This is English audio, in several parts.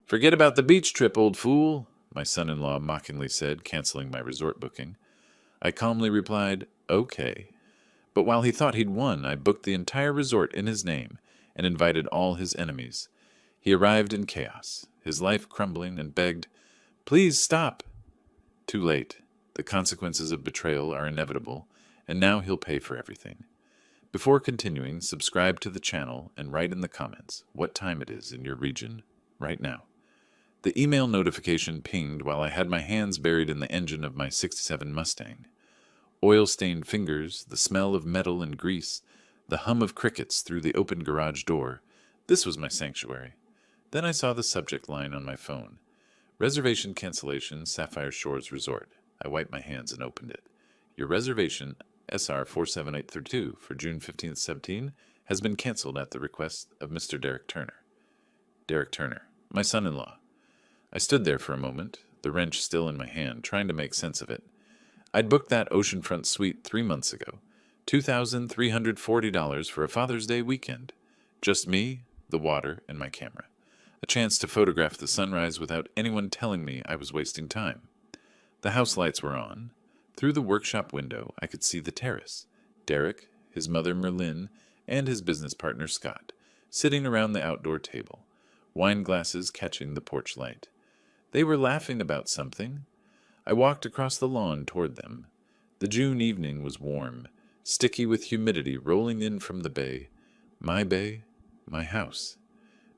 "Forget about the beach trip, old fool," my son-in-law mockingly said, canceling my resort booking. I calmly replied, "Okay." But while he thought he'd won, I booked the entire resort in his name and invited all his enemies. He arrived in chaos, his life crumbling, and begged, "Please stop." Too late. The consequences of betrayal are inevitable, and now he'll pay for everything. Before continuing, subscribe to the channel and write in the comments what time it is in your region right now. The email notification pinged while I had my hands buried in the engine of my '67 Mustang. Oil-stained fingers, the smell of metal and grease, the hum of crickets through the open garage door. This was my sanctuary. Then I saw the subject line on my phone. Reservation cancellation, Sapphire Shores Resort. I wiped my hands and opened it. Your reservation, SR 47832, for June 15th, 17, has been canceled at the request of Mr. Derek Turner. Derek Turner, my son-in-law. I stood there for a moment, the wrench still in my hand, trying to make sense of it. I'd booked that oceanfront suite 3 months ago. $2,340 for a Father's Day weekend. Just me, the water, and my camera. A chance to photograph the sunrise without anyone telling me I was wasting time. The house lights were on. Through the workshop window, I could see the terrace. Derek, his mother Merlin, and his business partner Scott, sitting around the outdoor table, wine glasses catching the porch light. They were laughing about something. I walked across the lawn toward them. The June evening was warm, sticky with humidity rolling in from the bay. My bay, my house.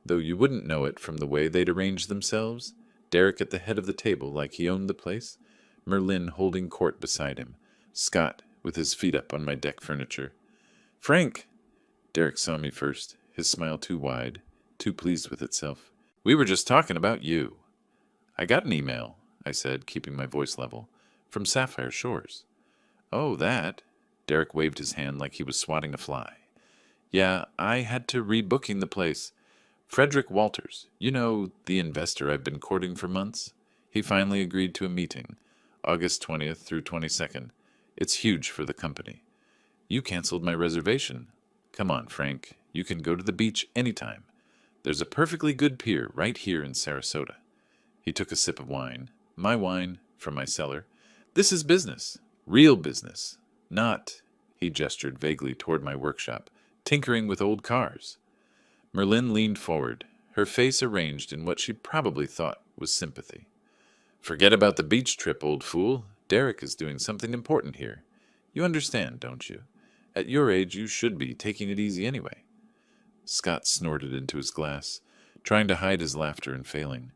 Though you wouldn't know it from the way they'd arranged themselves. Derek at the head of the table like he owned the place, Merlin holding court beside him, Scott with his feet up on my deck furniture. "Frank!" Derek saw me first, his smile too wide, too pleased with itself. "We were just talking about you." "I got an email," I said, keeping my voice level, "from Sapphire Shores." "Oh, that?" Derek waved his hand like he was swatting a fly. "Yeah, I had to rebooking the place. Frederick Walters, you know, the investor I've been courting for months? He finally agreed to a meeting, August 20th through 22nd. It's huge for the company. You canceled my reservation. Come on, Frank. You can go to the beach anytime. There's a perfectly good pier right here in Sarasota." He took a sip of wine. My wine, from my cellar. "This is business. Real business. Not," he gestured vaguely toward my workshop, "tinkering with old cars." Merlin leaned forward, her face arranged in what she probably thought was sympathy. "Forget about the beach trip, old fool. Derek is doing something important here. You understand, don't you? At your age, you should be taking it easy anyway." Scott snorted into his glass, trying to hide his laughter and failing.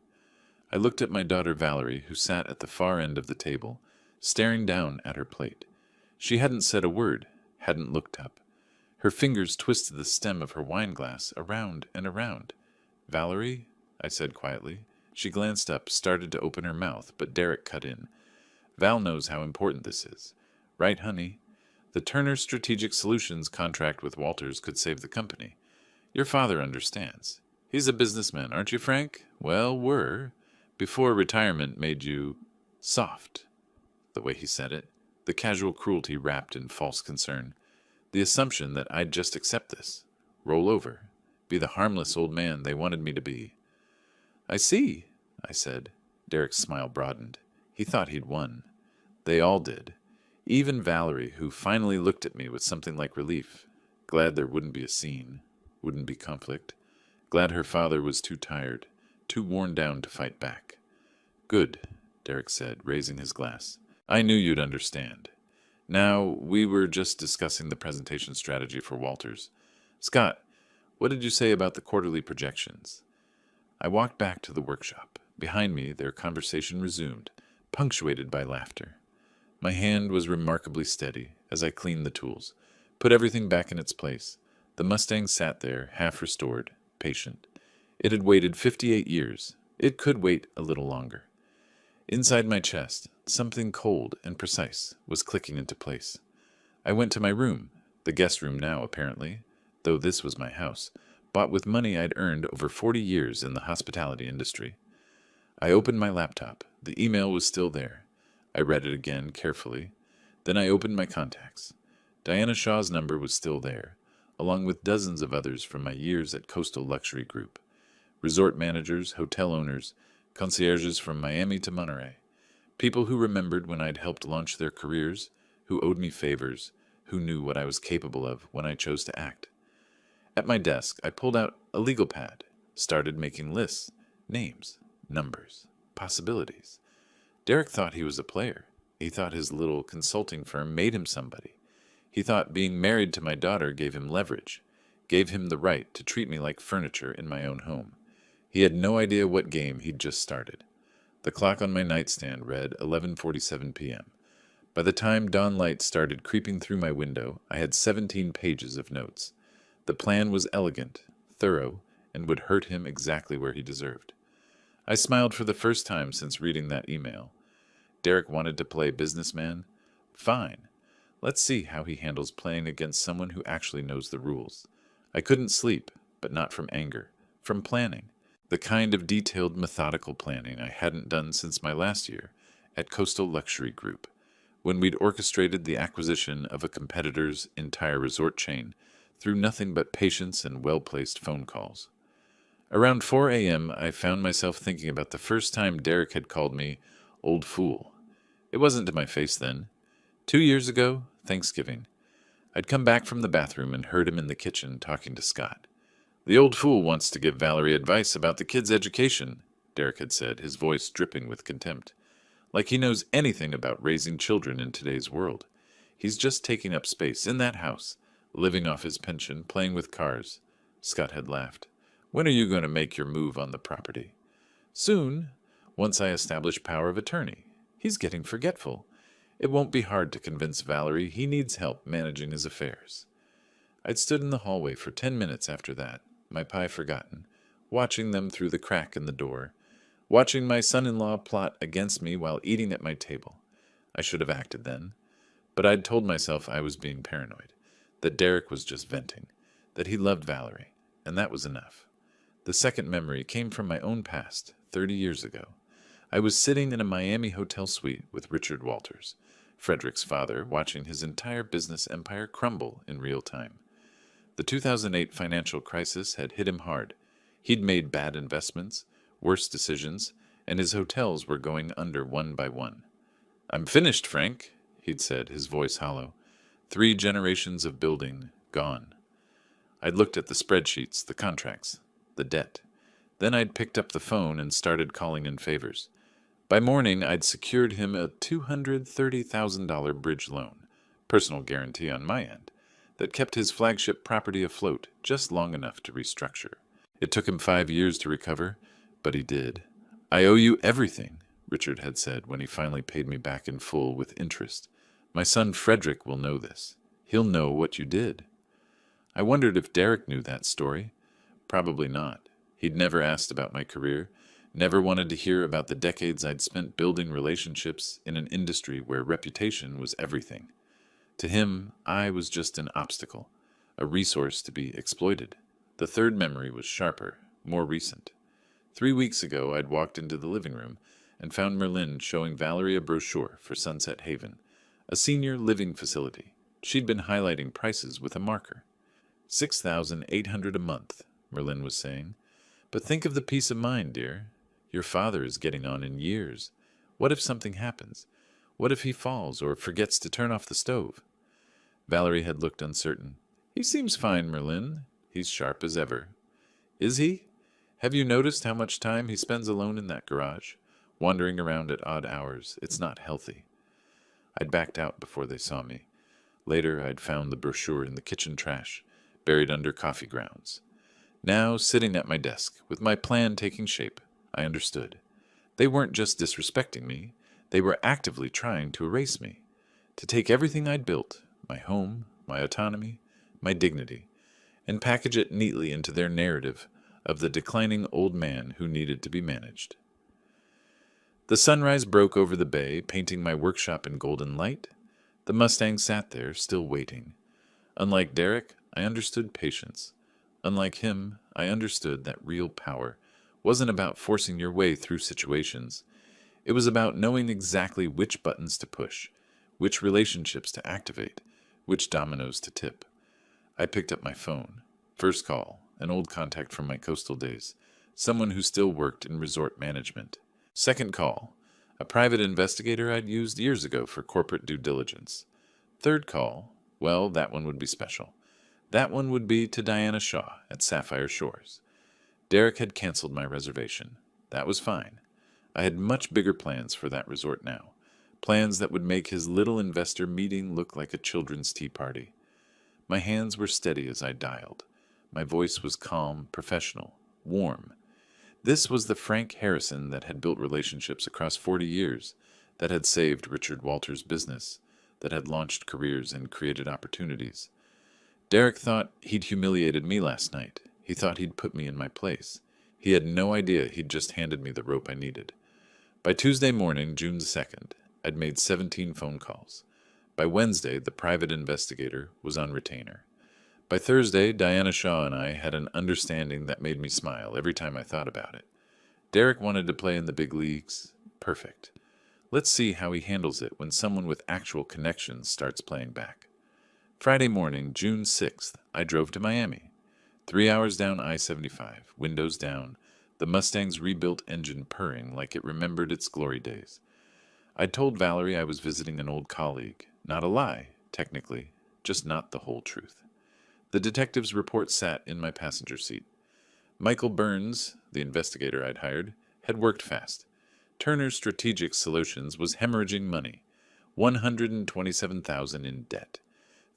I looked at my daughter Valerie, who sat at the far end of the table, staring down at her plate. She hadn't said a word, hadn't looked up. Her fingers twisted the stem of her wine glass around and around. "Valerie?" I said quietly. She glanced up, started to open her mouth, but Derek cut in. "Val knows how important this is. Right, honey? The Turner Strategic Solutions contract with Walters could save the company. Your father understands. He's a businessman, aren't you, Frank? Well, before retirement made you soft." The way he said it, the casual cruelty wrapped in false concern. The assumption that I'd just accept this, roll over, be the harmless old man they wanted me to be. "I see," I said. Derek's smile broadened. He thought he'd won. They all did. Even Valerie, who finally looked at me with something like relief. Glad there wouldn't be a scene, wouldn't be conflict. Glad her father was too tired, too worn down to fight back. "Good," Derek said, raising his glass. "I knew you'd understand. Now, we were just discussing the presentation strategy for Walters. Scott, what did you say about the quarterly projections?" I walked back to the workshop. Behind me, their conversation resumed, punctuated by laughter. My hand was remarkably steady as I cleaned the tools, put everything back in its place. The Mustang sat there, half restored, patient. It had waited 58 years. It could wait a little longer. Inside my chest, something cold and precise was clicking into place. I went to my room, the guest room now, apparently, though this was my house, bought with money I'd earned over 40 years in the hospitality industry. I opened my laptop. The email was still there. I read it again carefully. Then I opened my contacts. Diana Shaw's number was still there, along with dozens of others from my years at Coastal Luxury Group. resort managers, hotel owners, concierges from Miami to Monterey. People who remembered when I'd helped launch their careers, who owed me favors, who knew what I was capable of when I chose to act. At my desk, I pulled out a legal pad, started making lists, names, numbers, possibilities. Derek thought he was a player. He thought his little consulting firm made him somebody. He thought being married to my daughter gave him leverage, gave him the right to treat me like furniture in my own home. He had no idea what game he'd just started. The clock on my nightstand read 11:47 p.m. By the time dawn light started creeping through my window, I had 17 pages of notes. The plan was elegant, thorough, and would hurt him exactly where he deserved. I smiled for the first time since reading that email. Derek wanted to play businessman? Fine. Let's see how he handles playing against someone who actually knows the rules. I couldn't sleep, but not from anger, from planning. The kind of detailed, methodical planning I hadn't done since my last year at Coastal Luxury Group, when we'd orchestrated the acquisition of a competitor's entire resort chain through nothing but patience and well-placed phone calls. Around 4 a.m., I found myself thinking about the first time Derek had called me old fool. It wasn't to my face then. 2 years ago, Thanksgiving, I'd come back from the bathroom and heard him in the kitchen talking to Scott. "The old fool wants to give Valerie advice about the kids' education," Derek had said, his voice dripping with contempt. Like he knows anything about raising children in today's world. He's just taking up space in that house, living off his pension, playing with cars. Scott had laughed. "When are you going to make your move on the property?" "Soon, once I establish power of attorney. He's getting forgetful. It won't be hard to convince Valerie he needs help managing his affairs." I'd stood in the hallway for 10 minutes after that, my pie forgotten, watching them through the crack in the door, watching my son-in-law plot against me while eating at my table. I should have acted then, but I'd told myself I was being paranoid, that Derek was just venting, that he loved Valerie, and that was enough. The second memory came from my own past, 30 years ago. I was sitting in a Miami hotel suite with Richard Walters, Frederick's father, watching his entire business empire crumble in real time. The 2008 financial crisis had hit him hard. He'd made bad investments, worse decisions, and his hotels were going under one by one. "I'm finished, Frank," he'd said, his voice hollow. 3 generations of building gone. I'd looked at the spreadsheets, the contracts, the debt. Then I'd picked up the phone and started calling in favors. By morning, I'd secured him a $230,000 bridge loan, personal guarantee on my end, that kept his flagship property afloat just long enough to restructure. It took him 5 years to recover, but he did. "I owe you everything," Richard had said when he finally paid me back in full with interest. "My son Frederick will know this. He'll know what you did." I wondered if Derek knew that story. Probably not. He'd never asked about my career, never wanted to hear about the decades I'd spent building relationships in an industry where reputation was everything. To him, I was just an obstacle, a resource to be exploited. The third memory was sharper, more recent. 3 weeks ago, I'd walked into the living room and found Merlin showing Valerie a brochure for Sunset Haven, a senior living facility. She'd been highlighting prices with a marker. $6,800 a month, Merlin was saying. "But think of the peace of mind, dear. Your father is getting on in years. What if something happens? What if he falls or forgets to turn off the stove?" Valerie had looked uncertain. "He seems fine, Merlin. He's sharp as ever." "Is he? Have you noticed how much time he spends alone in that garage, wandering around at odd hours? It's not healthy." I'd backed out before they saw me. Later, I'd found the brochure in the kitchen trash, buried under coffee grounds. Now, sitting at my desk, with my plan taking shape, I understood. They weren't just disrespecting me. They were actively trying to erase me, to take everything I'd built, my home, my autonomy, my dignity, and package it neatly into their narrative of the declining old man who needed to be managed. The sunrise broke over the bay, painting my workshop in golden light. The Mustang sat there, still waiting. Unlike Derek, I understood patience. Unlike him, I understood that real power wasn't about forcing your way through situations. It was about knowing exactly which buttons to push, which relationships to activate, which dominoes to tip. I picked up my phone. First call, an old contact from my coastal days. someone who still worked in resort management. Second call, a private investigator I'd used years ago for corporate due diligence. Third call, well, that one would be special. That one would be to Diana Shaw at Sapphire Shores. Derek had canceled my reservation. That was fine. I had much bigger plans for that resort now. Plans that would make his little investor meeting look like a children's tea party. My hands were steady as I dialed. My voice was calm, professional, warm. This was the Frank Harrison that had built relationships across 40 years, that had saved Richard Walters' business, that had launched careers and created opportunities. Derek thought he'd humiliated me last night. He thought he'd put me in my place. He had no idea he'd just handed me the rope I needed. By Tuesday morning, June 2nd, I'd made 17 phone calls. By Wednesday, the private investigator was on retainer. By Thursday, Diana Shaw and I had an understanding that made me smile every time I thought about it. Derek wanted to play in the big leagues. Perfect. Let's see how he handles it when someone with actual connections starts playing back. Friday morning, June 6th, I drove to Miami. 3 hours down I-75, windows down, the Mustang's rebuilt engine purring like it remembered its glory days. I'd told Valerie I was visiting an old colleague. Not a lie, technically, just not the whole truth. The detective's report sat in my passenger seat. Michael Burns, the investigator I'd hired, had worked fast. Turner Strategic Solutions was hemorrhaging money, $127,000 in debt,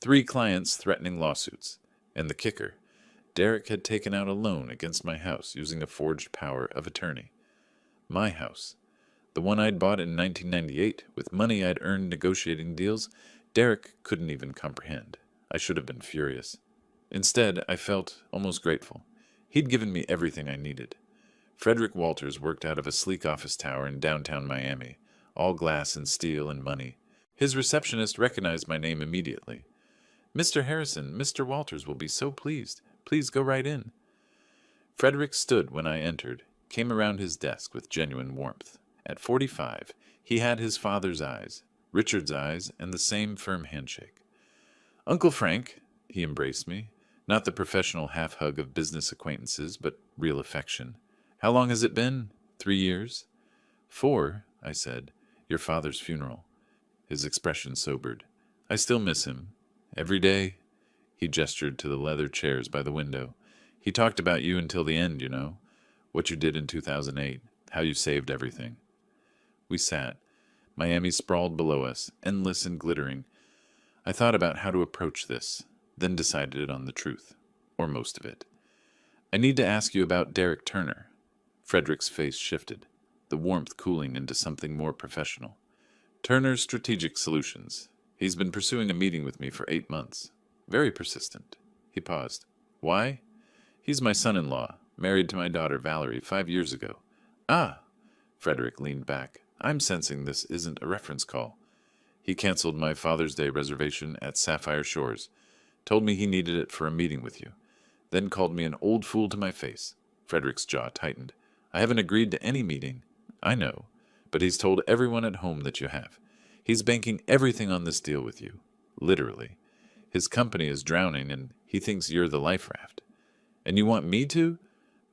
3 clients threatening lawsuits, and the kicker, Derek had taken out a loan against my house using a forged power of attorney. My house. The one I'd bought in 1998 with money I'd earned negotiating deals, Derek couldn't even comprehend. I should have been furious. Instead, I felt almost grateful. He'd given me everything I needed. Frederick Walters worked out of a sleek office tower in downtown Miami, all glass and steel and money. His receptionist recognized my name immediately. "Mr. Harrison, Mr. Walters will be so pleased. Please go right in." Frederick stood when I entered, came around his desk with genuine warmth. At 45, he had his father's eyes, Richard's eyes, and the same firm handshake. "Uncle Frank," he embraced me, not the professional half-hug of business acquaintances, but real affection. "How long has it been? 3 years?" "4, I said. "Your father's funeral." His expression sobered. "I still miss him. Every day." He gestured to the leather chairs by the window. "He talked about you until the end, you know. What you did in 2008. How you saved everything." We sat. Miami sprawled below us, endless and glittering. I thought about how to approach this, then decided on the truth, or most of it. "I need to ask you about Derek Turner." Frederick's face shifted, the warmth cooling into something more professional. "Turner Strategic Solutions. He's been pursuing a meeting with me for 8 months. Very persistent." He paused. "Why?" "He's my son-in-law, married to my daughter Valerie 5 years ago." "Ah!" Frederick leaned back. "I'm sensing this isn't a reference call." "He canceled my Father's Day reservation at Sapphire Shores. Told me he needed it for a meeting with you. Then called me an old fool to my face." Frederick's jaw tightened. "I haven't agreed to any meeting." "I know. But he's told everyone at home that you have. He's banking everything on this deal with you. Literally. His company is drowning, and he thinks you're the life raft." "And you want me to?"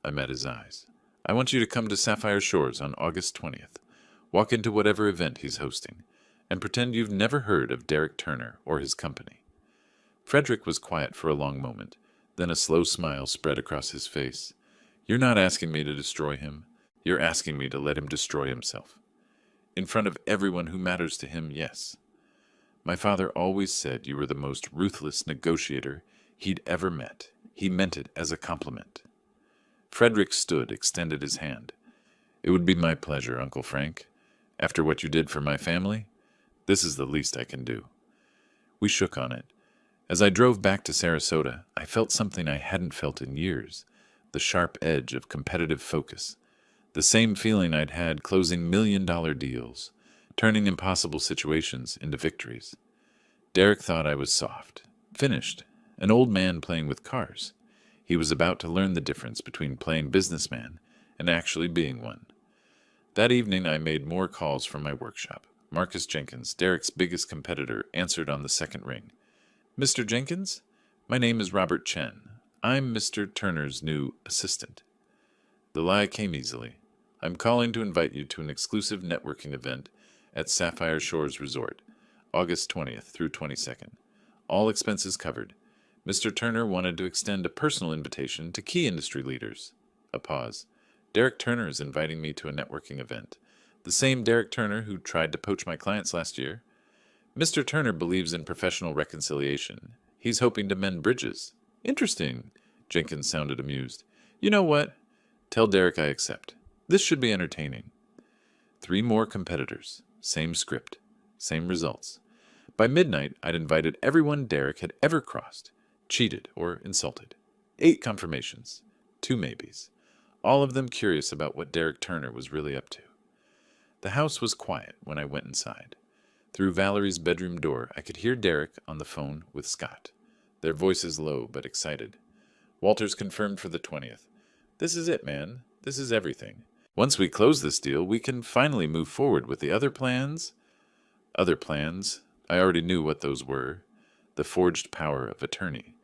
I met his eyes. "I want you to come to Sapphire Shores on August 20th. Walk into whatever event he's hosting, and pretend you've never heard of Derek Turner or his company." Frederick was quiet for a long moment. Then a slow smile spread across his face. "You're not asking me to destroy him. You're asking me to let him destroy himself. In front of everyone who matters to him, yes. My father always said you were the most ruthless negotiator he'd ever met. He meant it as a compliment." Frederick stood, extended his hand. "It would be my pleasure, Uncle Frank. After what you did for my family, this is the least I can do." We shook on it. As I drove back to Sarasota, I felt something I hadn't felt in years, the sharp edge of competitive focus, the same feeling I'd had closing million-dollar deals, turning impossible situations into victories. Derek thought I was soft, finished, an old man playing with cars. He was about to learn the difference between playing businessman and actually being one. That evening I made more calls from my workshop. Marcus Jenkins, Derek's biggest competitor, answered on the second ring. "Mr. Jenkins? My name is Robert Chen. I'm Mr. Turner's new assistant." The lie came easily. I'm calling to invite you to an exclusive networking event at Sapphire Shores Resort, August 20th through 22nd. All expenses covered. Mr. Turner wanted to extend a personal invitation to key industry leaders. A pause. Derek Turner is inviting me to a networking event. The same Derek Turner who tried to poach my clients last year. Mr. Turner believes in professional reconciliation. He's hoping to mend bridges. Interesting. Jenkins sounded amused. You know what? Tell Derek I accept. This should be entertaining. 3 more competitors. Same script. Same results. By midnight, I'd invited everyone Derek had ever crossed, cheated, or insulted. 8 confirmations. 2 maybes. All of them curious about what Derek Turner was really up to. The house was quiet when I went inside. Through Valerie's bedroom door, I could hear Derek on the phone with Scott. Their voices low but excited. Walters confirmed for the 20th. This is it, man. This is everything. Once we close this deal, we can finally move forward with the other plans. Other plans? I already knew what those were. The forged power of attorney,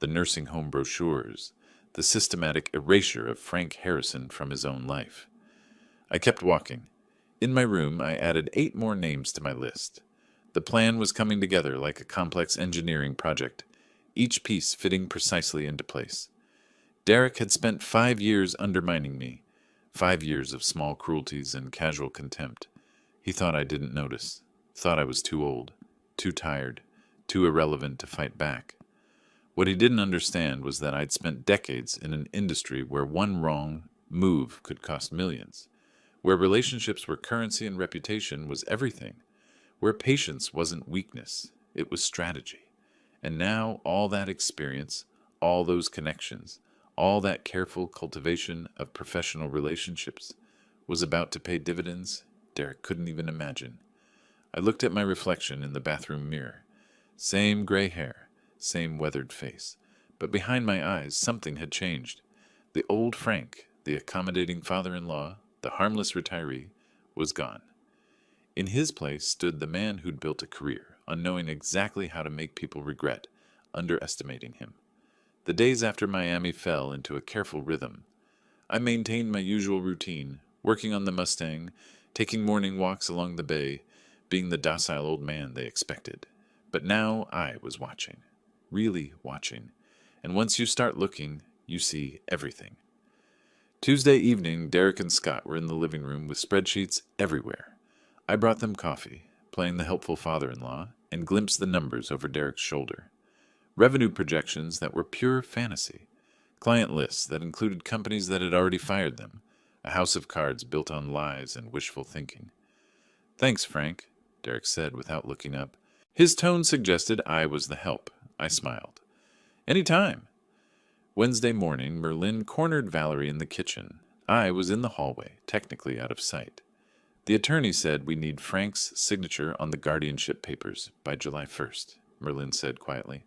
the nursing home brochures, the systematic erasure of Frank Harrison from his own life. I kept walking. In my room, I added 8 more names to my list. The plan was coming together like a complex engineering project, each piece fitting precisely into place. Derek had spent 5 years undermining me, 5 years of small cruelties and casual contempt. He thought I didn't notice, thought I was too old, too tired, too irrelevant to fight back. What he didn't understand was that I'd spent decades in an industry where one wrong move could cost millions, where relationships were currency and reputation was everything, where patience wasn't weakness, it was strategy. And now all that experience, all those connections, all that careful cultivation of professional relationships was about to pay dividends Derek couldn't even imagine. I looked at my reflection in the bathroom mirror. Same gray hair, same weathered face, but behind my eyes something had changed. The old Frank, the accommodating father-in-law, the harmless retiree, was gone. In his place stood the man who'd built a career on knowing exactly how to make people regret underestimating him. The days after Miami fell into a careful rhythm. I maintained my usual routine, working on the Mustang, taking morning walks along the bay, being the docile old man they expected. But now I was watching, really watching, and once you start looking, you see everything. Tuesday evening, Derek and Scott were in the living room with spreadsheets everywhere. I brought them coffee, playing the helpful father-in-law, and glimpsed the numbers over Derek's shoulder. Revenue projections that were pure fantasy. Client lists that included companies that had already fired them. A house of cards built on lies and wishful thinking. Thanks, Frank, Derek said without looking up. His tone suggested I was the help. I smiled. Any time. Wednesday morning, Merlin cornered Valerie in the kitchen. I was in the hallway, technically out of sight. The attorney said we need Frank's signature on the guardianship papers by July 1st, Merlin said quietly.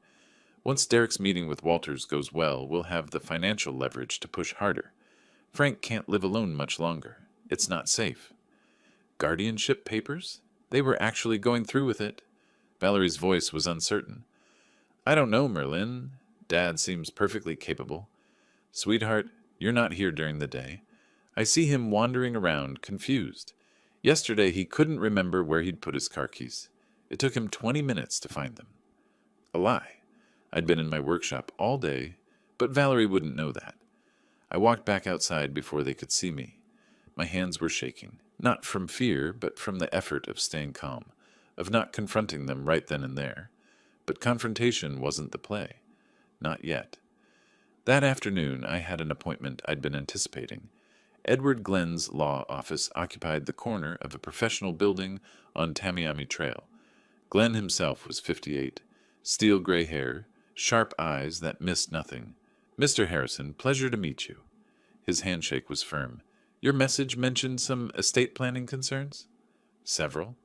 Once Derek's meeting with Walters goes well, we'll have the financial leverage to push harder. Frank can't live alone much longer. It's not safe. Guardianship papers? They were actually going through with it. Valerie's voice was uncertain. I don't know, Merlin. Dad seems perfectly capable. Sweetheart, you're not here during the day. I see him wandering around, confused. Yesterday he couldn't remember where he'd put his car keys. It took him 20 minutes to find them. A lie. I'd been in my workshop all day, but Valerie wouldn't know that. I walked back outside before they could see me. My hands were shaking, not from fear, but from the effort of staying calm, of not confronting them right then and there. But confrontation wasn't the play. Not yet. That afternoon, I had an appointment I'd been anticipating. Edward Glenn's law office occupied the corner of a professional building on Tamiami Trail. Glenn himself was 58, steel gray hair, sharp eyes that missed nothing. Mr. Harrison, pleasure to meet you. His handshake was firm. Your message mentioned some estate planning concerns? Several.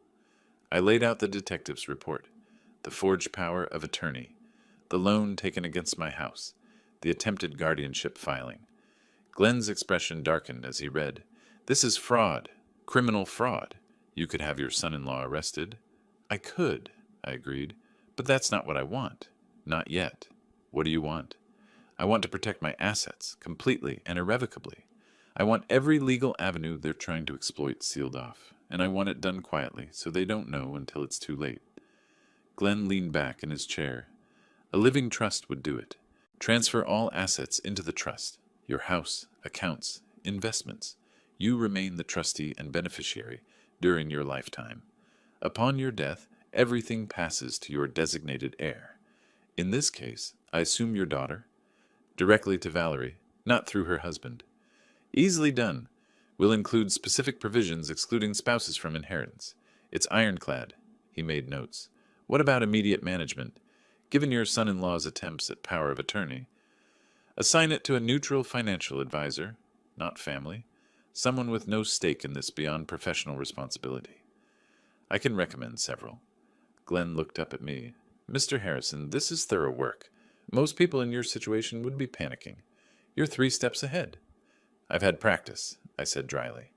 I laid out the detective's report. The forged power of attorney. The loan taken against my house. The attempted guardianship filing. Glenn's expression darkened as he read. This is fraud. Criminal fraud. You could have your son-in-law arrested. I could, I agreed. But that's not what I want. Not yet. What do you want? I want to protect my assets, completely and irrevocably. I want every legal avenue they're trying to exploit sealed off, and I want it done quietly so they don't know until it's too late. Glenn leaned back in his chair. A living trust would do it. Transfer all assets into the trust. Your house, accounts, investments. You remain the trustee and beneficiary during your lifetime. Upon your death, everything passes to your designated heir. In this case, I assume your daughter, directly to Valerie, not through her husband. Easily done. Will include specific provisions excluding spouses from inheritance. It's ironclad. He made notes. What about immediate management? Given your son-in-law's attempts at power of attorney, assign it to a neutral financial advisor, not family, someone with no stake in this beyond professional responsibility. I can recommend several. Glenn looked up at me. Mr. Harrison, this is thorough work. Most people in your situation would be panicking. You're 3 steps ahead. I've had practice, I said dryly.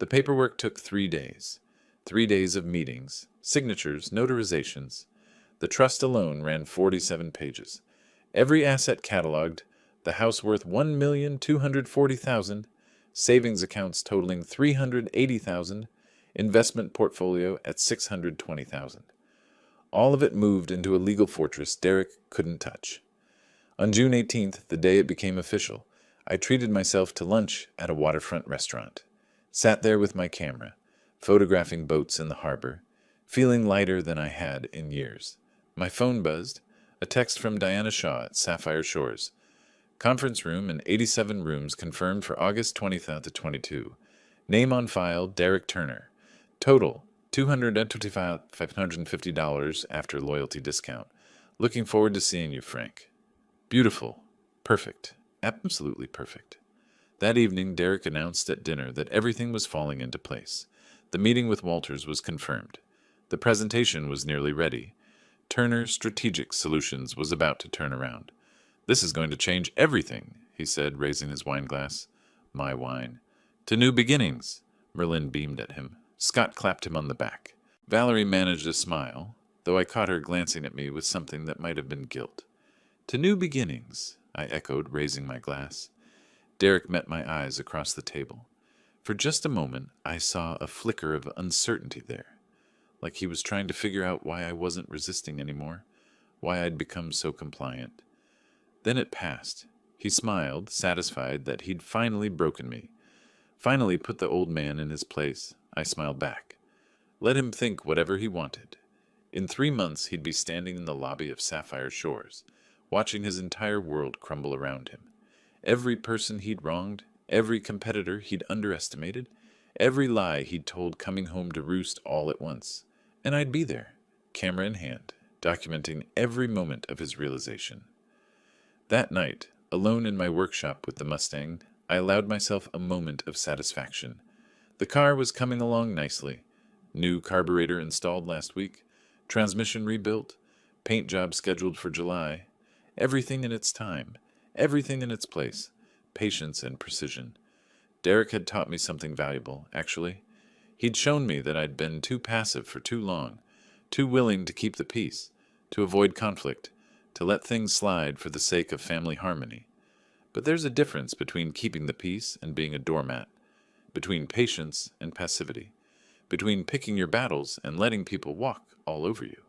The paperwork took 3 days. 3 days of meetings, signatures, notarizations. The trust alone ran 47 pages. Every asset cataloged, the house worth $1,240,000, savings accounts totaling $380,000, investment portfolio at $620,000. All of it moved into a legal fortress Derek couldn't touch. On June 18th, the day it became official, I treated myself to lunch at a waterfront restaurant. Sat there with my camera, photographing boats in the harbor, feeling lighter than I had in years. My phone buzzed, a text from Diana Shaw at Sapphire Shores. Conference room and 87 rooms confirmed for August 20th to 22. Name on file, Derek Turner. Total, $225,550 after loyalty discount. Looking forward to seeing you, Frank. Beautiful. Perfect. Absolutely perfect. That evening, Derek announced at dinner that everything was falling into place. The meeting with Walters was confirmed. The presentation was nearly ready. Turner Strategic Solutions was about to turn around. This is going to change everything, he said, raising his wine glass. My wine. To new beginnings. Merlin beamed at him. Scott clapped him on the back. Valerie managed a smile, though I caught her glancing at me with something that might have been guilt. To new beginnings, I echoed, raising my glass. Derek met my eyes across the table. For just a moment, I saw a flicker of uncertainty there, like he was trying to figure out why I wasn't resisting anymore, why I'd become so compliant. Then it passed. He smiled, satisfied that he'd finally broken me, finally put the old man in his place. I smiled back. Let him think whatever he wanted. In 3 months, he'd be standing in the lobby of Sapphire Shores, watching his entire world crumble around him. Every person he'd wronged, every competitor he'd underestimated, every lie he'd told coming home to roost all at once. And I'd be there, camera in hand, documenting every moment of his realization. That night, alone in my workshop with the Mustang, I allowed myself a moment of satisfaction. The car was coming along nicely. New carburetor installed last week, transmission rebuilt, paint job scheduled for July. Everything in its time, everything in its place, patience and precision. Derek had taught me something valuable, actually. He'd shown me that I'd been too passive for too long, too willing to keep the peace, to avoid conflict, to let things slide for the sake of family harmony. But there's a difference between keeping the peace and being a doormat, between patience and passivity, between picking your battles and letting people walk all over you.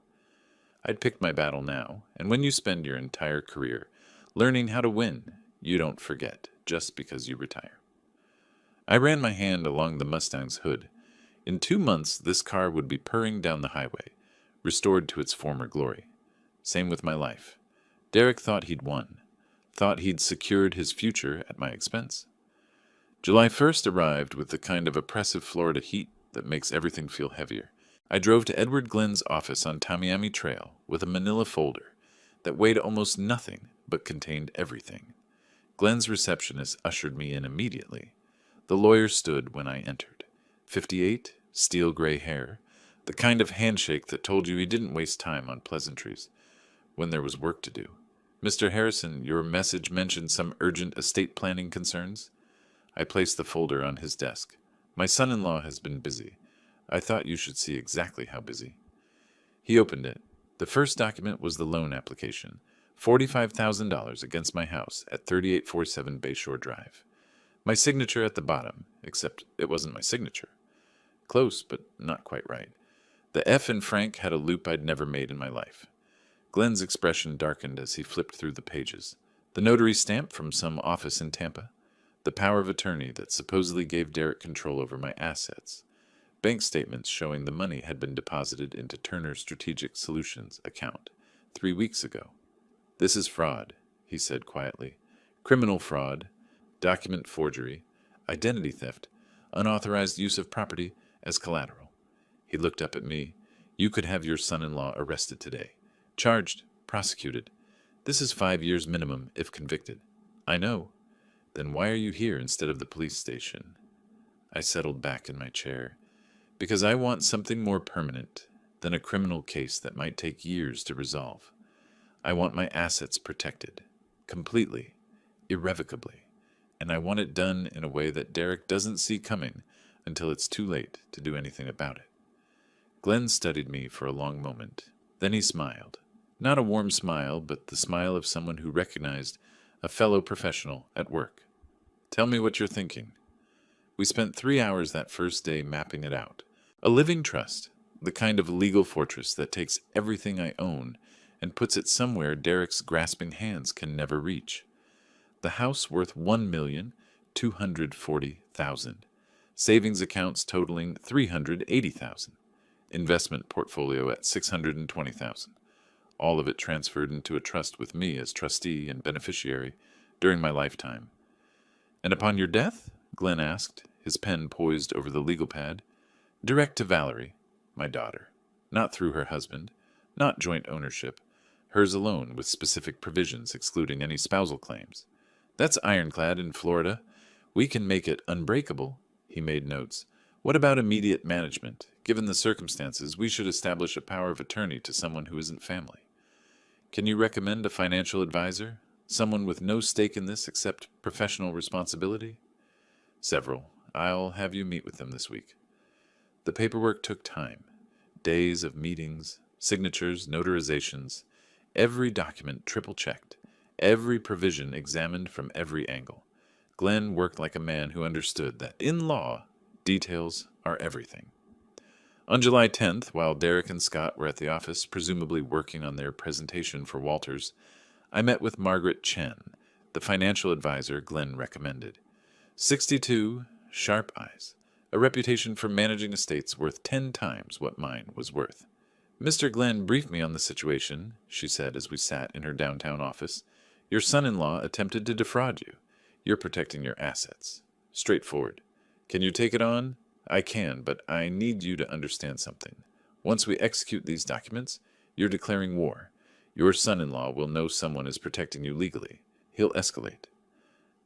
I'd picked my battle now, and when you spend your entire career learning how to win, you don't forget just because you retire. I ran my hand along the Mustang's hood. In 2 months, this car would be purring down the highway, restored to its former glory. Same with my life. Derek thought he'd won, thought he'd secured his future at my expense. July 1st arrived with the kind of oppressive Florida heat that makes everything feel heavier. I drove to Edward Glenn's office on Tamiami Trail with a manila folder that weighed almost nothing but contained everything. Glenn's receptionist ushered me in immediately. The lawyer stood when I entered. 58, steel gray hair, the kind of handshake that told you he didn't waste time on pleasantries when there was work to do. Mr. Harrison, your message mentioned some urgent estate planning concerns? I placed the folder on his desk. My son-in-law has been busy. I thought you should see exactly how busy. He opened it. The first document was the loan application, $45,000 against my house at 3847 Bayshore Drive. My signature at the bottom, except it wasn't my signature. Close, but not quite right. The F in Frank had a loop I'd never made in my life. Glenn's expression darkened as he flipped through the pages. The notary stamp from some office in Tampa. The power of attorney that supposedly gave Derek control over my assets. Bank statements showing the money had been deposited into Turner Strategic Solutions account 3 weeks ago. This is fraud, he said quietly. Criminal fraud, document forgery, identity theft, unauthorized use of property as collateral. He looked up at me. You could have your son-in-law arrested today. Charged, prosecuted. This is 5 years minimum if convicted. I know. Then why are you here instead of the police station? I settled back in my chair. Because I want something more permanent than a criminal case that might take years to resolve. I want my assets protected. Completely. Irrevocably. And I want it done in a way that Derek doesn't see coming until it's too late to do anything about it. Glenn studied me for a long moment. Then he smiled. Not a warm smile, but the smile of someone who recognized a fellow professional at work. Tell me what you're thinking. We spent 3 hours that first day mapping it out. A living trust, the kind of legal fortress that takes everything I own and puts it somewhere Derek's grasping hands can never reach. The house worth $1,240,000. Savings accounts totaling $380,000. Investment portfolio at $620,000. All of it transferred into a trust with me as trustee and beneficiary during my lifetime. And upon your death? Glenn asked, his pen poised over the legal pad. Direct to Valerie, my daughter. Not through her husband. Not joint ownership. Hers alone, with specific provisions excluding any spousal claims. That's ironclad in Florida. We can make it unbreakable. He made notes. What about immediate management? Given the circumstances, we should establish a power of attorney to someone who isn't family. Can you recommend a financial advisor? Someone with no stake in this except professional responsibility? Several. I'll have you meet with them this week. The paperwork took time. Days of meetings, signatures, notarizations, every document triple-checked, every provision examined from every angle. Glenn worked like a man who understood that, in law, details are everything. On July 10th, while Derek and Scott were at the office, presumably working on their presentation for Walters, I met with Margaret Chen, the financial advisor Glenn recommended. 62, sharp eyes, a reputation for managing estates worth 10 times what mine was worth. Mr. Glenn briefed me on the situation, she said as we sat in her downtown office. Your son-in-law attempted to defraud you. You're protecting your assets. Straightforward. Can you take it on? I can, but I need you to understand something. Once we execute these documents, you're declaring war. Your son-in-law will know someone is protecting you legally. He'll escalate.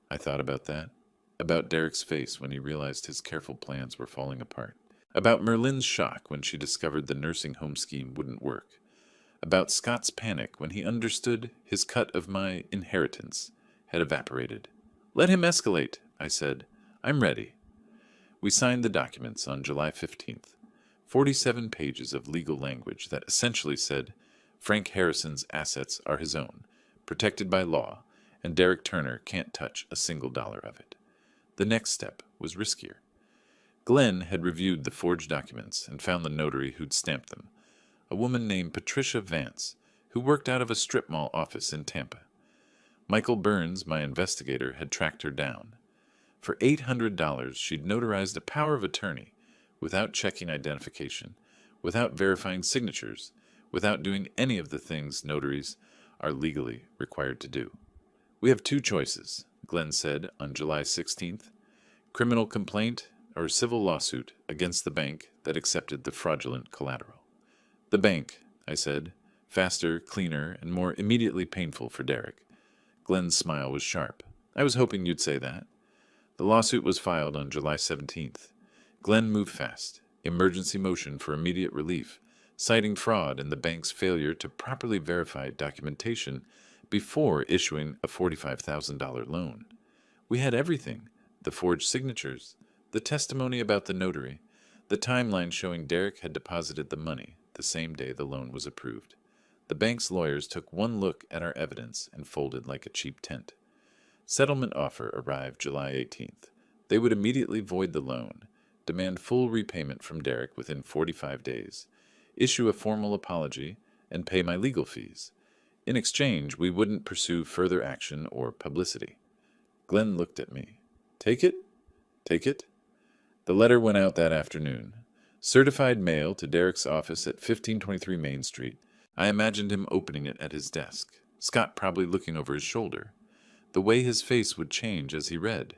I thought about that. About Derek's face when he realized his careful plans were falling apart. About Merlin's shock when she discovered the nursing home scheme wouldn't work. About Scott's panic when he understood his cut of my inheritance had evaporated. Let him escalate, I said. I'm ready. We signed the documents on July 15th. 47 pages of legal language that essentially said Frank Harrison's assets are his own, protected by law, and Derek Turner can't touch a single dollar of it. The next step was riskier. Glenn had reviewed the forged documents and found the notary who'd stamped them, a woman named Patricia Vance, who worked out of a strip mall office in Tampa. Michael Burns, my investigator, had tracked her down. For $800, she'd notarized a power of attorney without checking identification, without verifying signatures, without doing any of the things notaries are legally required to do. We have 2 choices, Glenn said on July 16th. Criminal complaint or civil lawsuit against the bank that accepted the fraudulent collateral. The bank, I said, faster, cleaner, and more immediately painful for Derek. Glenn's smile was sharp. I was hoping you'd say that. The lawsuit was filed on July 17th. Glenn moved fast, emergency motion for immediate relief, citing fraud and the bank's failure to properly verify documentation before issuing a $45,000 loan. We had everything, the forged signatures, the testimony about the notary, the timeline showing Derek had deposited the money the same day the loan was approved. The bank's lawyers took one look at our evidence and folded like a cheap tent. Settlement offer arrived July 18th. They would immediately void the loan, demand full repayment from Derek within 45 days, issue a formal apology, and pay my legal fees. In exchange, we wouldn't pursue further action or publicity. Glenn looked at me. Take it? Take it? The letter went out that afternoon. Certified mail to Derek's office at 1523 Main Street. I imagined him opening it at his desk, Scott probably looking over his shoulder. The way his face would change as he read.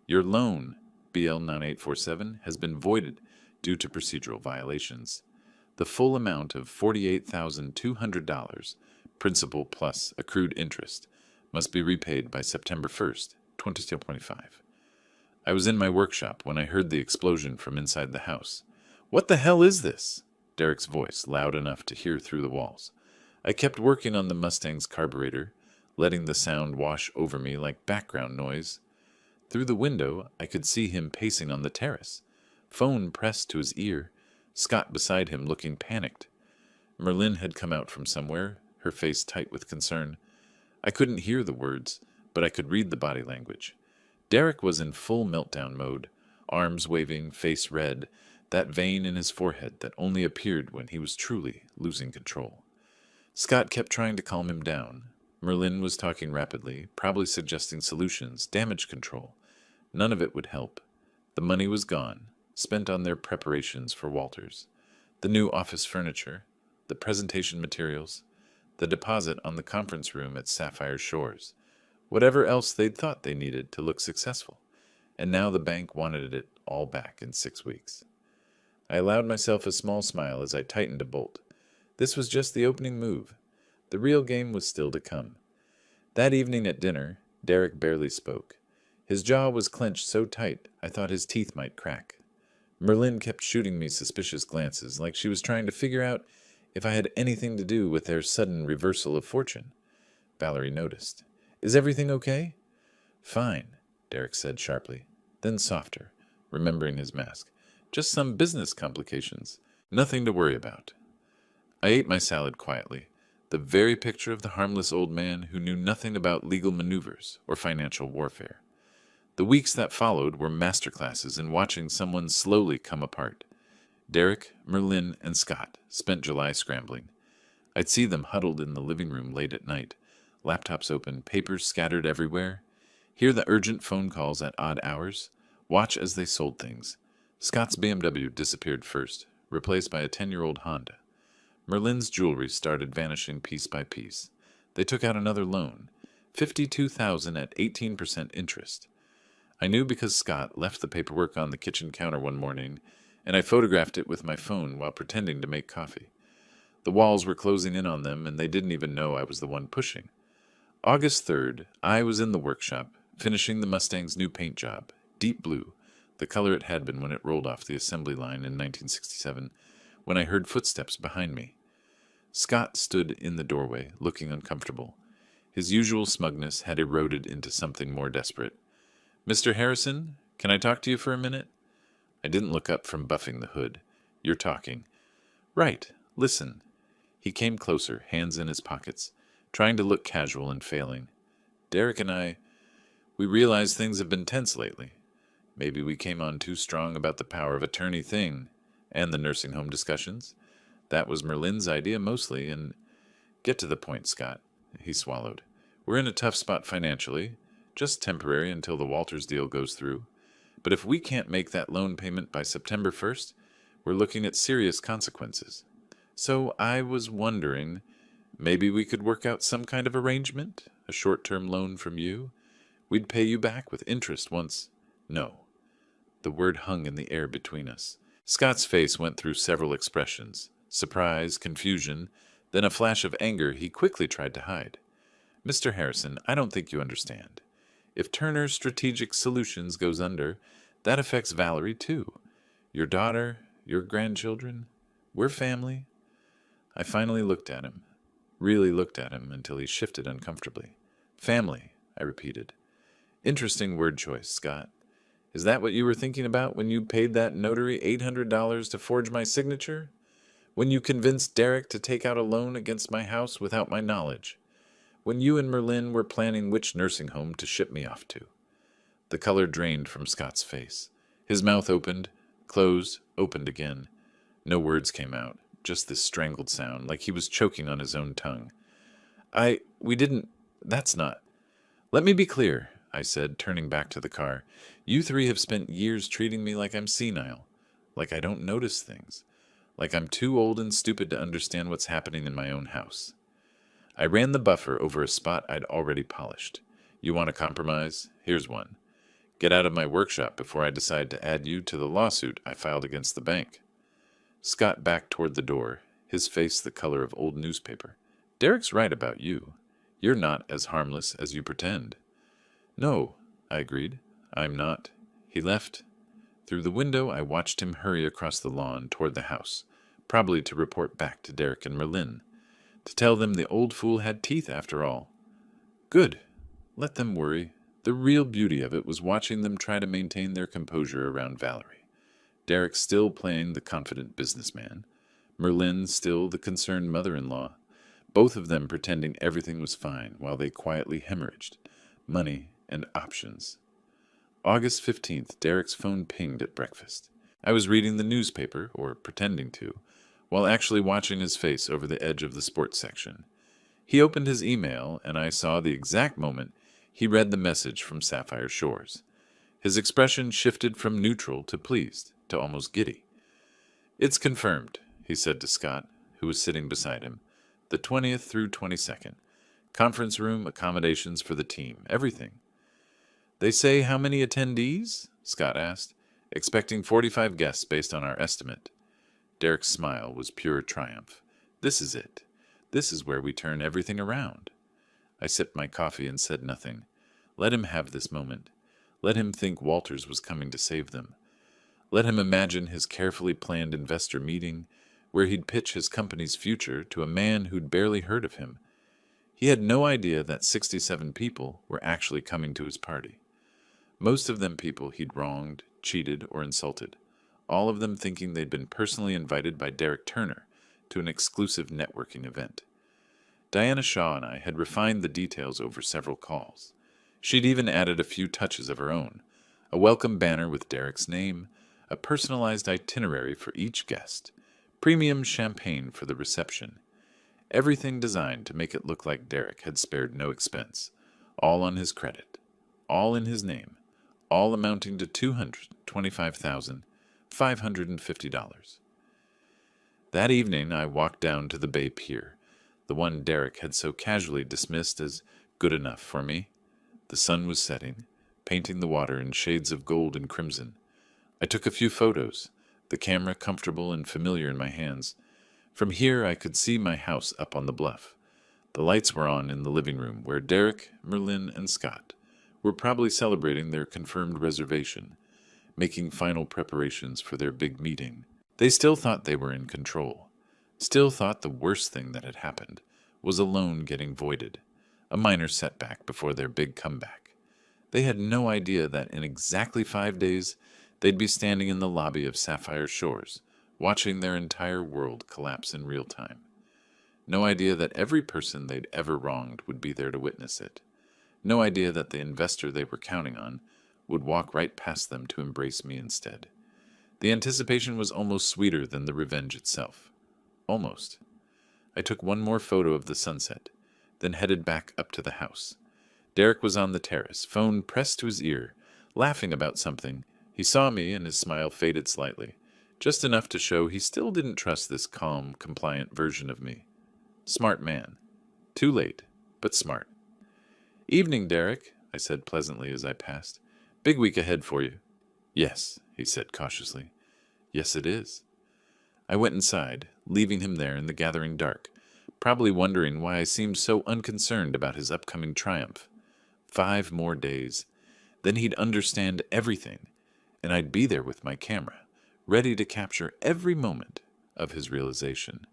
Your loan, BL 9847, has been voided due to procedural violations. The full amount of $48,200, principal plus accrued interest, must be repaid by September 1st, 2025. I was in my workshop when I heard the explosion from inside the house. What the hell is this? Derek's voice, loud enough to hear through the walls. I kept working on the Mustang's carburetor, letting the sound wash over me like background noise. Through the window, I could see him pacing on the terrace, phone pressed to his ear, Scott beside him looking panicked. Merlin had come out from somewhere, her face tight with concern. I couldn't hear the words, but I could read the body language. Derek was in full meltdown mode, arms waving, face red, that vein in his forehead that only appeared when he was truly losing control. Scott kept trying to calm him down. Merlin was talking rapidly, probably suggesting solutions, damage control. None of it would help. The money was gone, spent on their preparations for Walters. The new office furniture, the presentation materials, the deposit on the conference room at Sapphire Shores, whatever else they'd thought they needed to look successful. And now the bank wanted it all back in 6 weeks. I allowed myself a small smile as I tightened a bolt. This was just the opening move. The real game was still to come. That evening at dinner, Derek barely spoke. His jaw was clenched so tight I thought his teeth might crack. Merlin kept shooting me suspicious glances, like she was trying to figure out if I had anything to do with their sudden reversal of fortune. Valerie noticed. Is everything okay? Fine, Derek said sharply, then softer, remembering his mask. Just some business complications. Nothing to worry about. I ate my salad quietly, the very picture of the harmless old man who knew nothing about legal maneuvers or financial warfare. The weeks that followed were masterclasses in watching someone slowly come apart. Derek, Merlin, and Scott spent July scrambling. I'd see them huddled in the living room late at night, laptops open, papers scattered everywhere, hear the urgent phone calls at odd hours, watch as they sold things. Scott's BMW disappeared first, replaced by a 10-year-old Honda. Merlin's jewelry started vanishing piece by piece. They took out another loan, $52,000 at 18% interest. I knew because Scott left the paperwork on the kitchen counter one morning, and I photographed it with my phone while pretending to make coffee. The walls were closing in on them, and they didn't even know I was the one pushing. August 3rd, I was in the workshop, finishing the Mustang's new paint job, deep blue, the color it had been when it rolled off the assembly line in 1967, when I heard footsteps behind me. Scott stood in the doorway, looking uncomfortable. His usual smugness had eroded into something more desperate. Mr. Harrison, can I talk to you for a minute? I didn't look up from buffing the hood. You're talking. Right. Listen. He came closer, hands in his pockets, trying to look casual and failing. Derek and we realize things have been tense lately. Maybe we came on too strong about the power of attorney thing, and the nursing home discussions. That was Merlin's idea mostly, and get to the point, Scott. He swallowed. We're in a tough spot financially, just temporary until the Walters deal goes through. But if we can't make that loan payment by September 1st, we're looking at serious consequences. So I was wondering, maybe we could work out some kind of arrangement, a short-term loan from you. We'd pay you back with interest once. No. The word hung in the air between us. Scott's face went through several expressions. Surprise, confusion, then a flash of anger he quickly tried to hide. Mr. Harrison, I don't think you understand. If Turner Strategic Solutions goes under, that affects Valerie too. Your daughter, your grandchildren, we're family. I finally looked at him, really looked at him until he shifted uncomfortably. Family, I repeated. Interesting word choice, Scott. Is that what you were thinking about when you paid that notary $800 to forge my signature? When you convinced Derek to take out a loan against my house without my knowledge? when you and Merlin were planning which nursing home to ship me off to. The color drained from Scott's face. His mouth opened, closed, opened again. No words came out, just this strangled sound, like he was choking on his own tongue. We didn't, that's not. Let me be clear, I said, turning back to the car. You three have spent years treating me like I'm senile, like I don't notice things, like I'm too old and stupid to understand what's happening in my own house. I ran the buffer over a spot I'd already polished. You want a compromise? Here's one. Get out of my workshop before I decide to add you to the lawsuit I filed against the bank. Scott backed toward the door, his face the color of old newspaper. Derek's right about you. You're not as harmless as you pretend. No, I agreed. I'm not. He left. Through the window, I watched him hurry across the lawn toward the house, probably to report back to Derek and Merlin, to tell them the old fool had teeth after all. Good. Let them worry. The real beauty of it was watching them try to maintain their composure around Valerie. Derek still playing the confident businessman, Merlin still the concerned mother-in-law, both of them pretending everything was fine while they quietly hemorrhaged money and options. August 15th, Derek's phone pinged at breakfast. I was reading the newspaper, or pretending to, while actually watching his face over the edge of the sports section. He opened his email, and I saw the exact moment he read the message from Sapphire Shores. His expression shifted from neutral to pleased, to almost giddy. It's confirmed, he said to Scott, who was sitting beside him. The 20th through 22nd. Conference room, accommodations for the team, everything. They say how many attendees? Scott asked, expecting 45 guests based on our estimate. Derek's smile was pure triumph. This is it. This is where we turn everything around. I sipped my coffee and said nothing. Let him have this moment. Let him think Walters was coming to save them. Let him imagine his carefully planned investor meeting, where he'd pitch his company's future to a man who'd barely heard of him. He had no idea that 67 people were actually coming to his party. Most of them people he'd wronged, cheated, or insulted, all of them thinking they'd been personally invited by Derek Turner to an exclusive networking event. Diana Shaw and I had refined the details over several calls. She'd even added a few touches of her own, a welcome banner with Derek's name, a personalized itinerary for each guest, premium champagne for the reception, everything designed to make it look like Derek had spared no expense, all on his credit, all in his name, all amounting to $225,550. That evening I walked down to the Bay Pier, the one Derek had so casually dismissed as good enough for me. The sun was setting, painting the water in shades of gold and crimson. I took a few photos, the camera comfortable and familiar in my hands. From here I could see my house up on the bluff. The lights were on in the living room, where Derek, Merlin, and Scott were probably celebrating their confirmed reservation, making final preparations for their big meeting. They still thought they were in control, still thought the worst thing that had happened was a loan getting voided, a minor setback before their big comeback. They had no idea that in exactly 5 days they'd be standing in the lobby of Sapphire Shores, watching their entire world collapse in real time. No idea that every person they'd ever wronged would be there to witness it. No idea that the investor they were counting on would walk right past them to embrace me instead. The anticipation was almost sweeter than the revenge itself. Almost. I took one more photo of the sunset, then headed back up to the house. Derek was on the terrace, phone pressed to his ear, laughing about something. He saw me and his smile faded slightly, just enough to show he still didn't trust this calm, compliant version of me. Smart man. Too late, but smart. Evening, Derek, I said pleasantly as I passed. Big week ahead for you. Yes, he said cautiously. Yes, it is. I went inside, leaving him there in the gathering dark, probably wondering why I seemed so unconcerned about his upcoming triumph. 5 more days. Then he'd understand everything, and I'd be there with my camera, ready to capture every moment of his realization.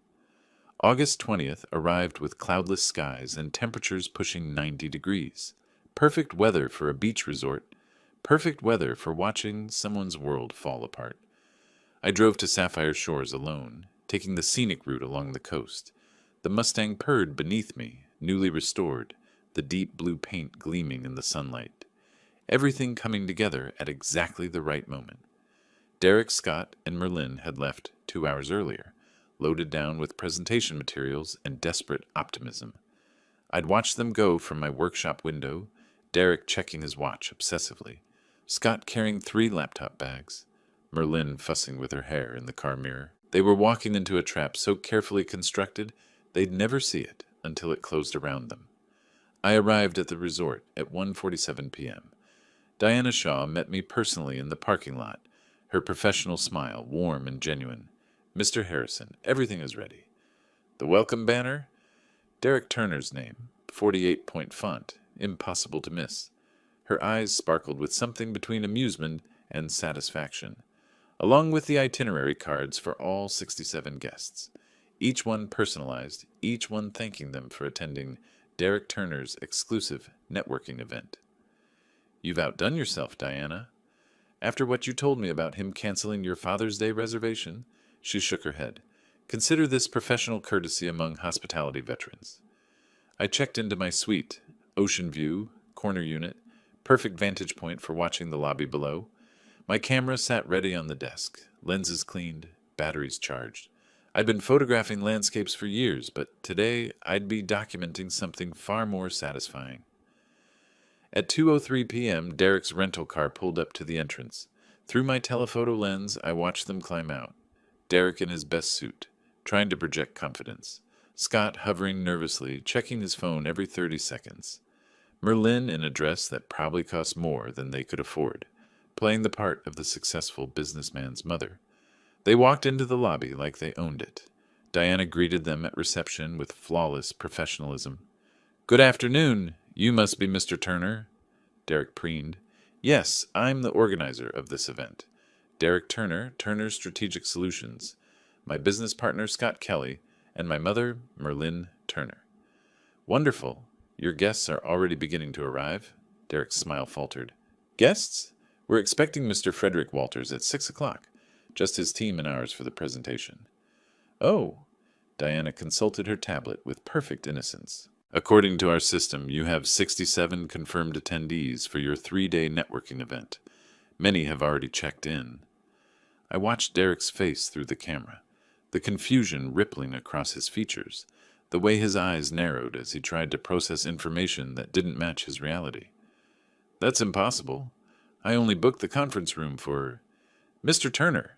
August 20th arrived with cloudless skies and temperatures pushing 90 degrees. Perfect weather for a beach resort. Perfect weather for watching someone's world fall apart. I drove to Sapphire Shores alone, taking the scenic route along the coast. The Mustang purred beneath me, newly restored, the deep blue paint gleaming in the sunlight. Everything coming together at exactly the right moment. Derek, Scott, and Merlin had left 2 hours earlier, loaded down with presentation materials and desperate optimism. I'd watched them go from my workshop window, Derek checking his watch obsessively, Scott carrying 3 laptop bags, Merlin fussing with her hair in the car mirror. They were walking into a trap so carefully constructed they'd never see it until it closed around them. I arrived at the resort at 1:47 p.m. Diana Shaw met me personally in the parking lot, her professional smile warm and genuine. "Mr. Harrison, everything is ready." The welcome banner? Derek Turner's name, 48-point font, impossible to miss. Her eyes sparkled with something between amusement and satisfaction, along with the itinerary cards for all 67 guests, each one personalized, each one thanking them for attending Derek Turner's exclusive networking event. "You've outdone yourself, Diana. After what you told me about him canceling your Father's Day reservation," she shook her head. "Consider this professional courtesy among hospitality veterans." I checked into my suite, ocean view, corner unit, perfect vantage point for watching the lobby below. My camera sat ready on the desk, lenses cleaned, batteries charged. I'd been photographing landscapes for years, but today I'd be documenting something far more satisfying. At 2:03 p.m., Derek's rental car pulled up to the entrance. Through my telephoto lens, I watched them climb out. Derek in his best suit, trying to project confidence. Scott hovering nervously, checking his phone every 30 seconds. Merlin in a dress that probably cost more than they could afford, playing the part of the successful businessman's mother. They walked into the lobby like they owned it. Diana greeted them at reception with flawless professionalism. "Good afternoon. You must be Mr. Turner." Derek preened. "Yes, I'm the organizer of this event. Derek Turner, Turner Strategic Solutions. My business partner, Scott Kelly, and my mother, Merlin Turner." "Wonderful. Your guests are already beginning to arrive." Derek's smile faltered. "Guests? We're expecting Mr. Frederick Walters at 6 o'clock. Just his team and ours for the presentation." "Oh." Diana consulted her tablet with perfect innocence. "According to our system, you have 67 confirmed attendees for your 3-day networking event. Many have already checked in." I watched Derek's face through the camera, the confusion rippling across his features, the way his eyes narrowed as he tried to process information that didn't match his reality. "That's impossible. I only booked the conference room for Mr. Turner."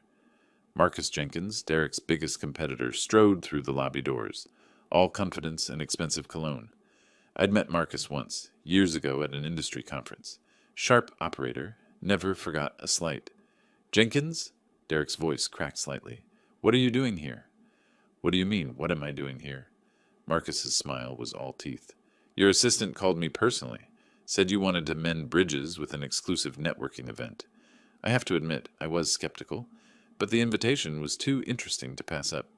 Marcus Jenkins, Derek's biggest competitor, strode through the lobby doors, all confidence and expensive cologne. I'd met Marcus once, years ago at an industry conference. Sharp operator, never forgot a slight. "Jenkins?" Derek's voice cracked slightly. "What are you doing here?" "What do you mean, what am I doing here?" Marcus's smile was all teeth. "Your assistant called me personally, said you wanted to mend bridges with an exclusive networking event. I have to admit, I was skeptical, but the invitation was too interesting to pass up."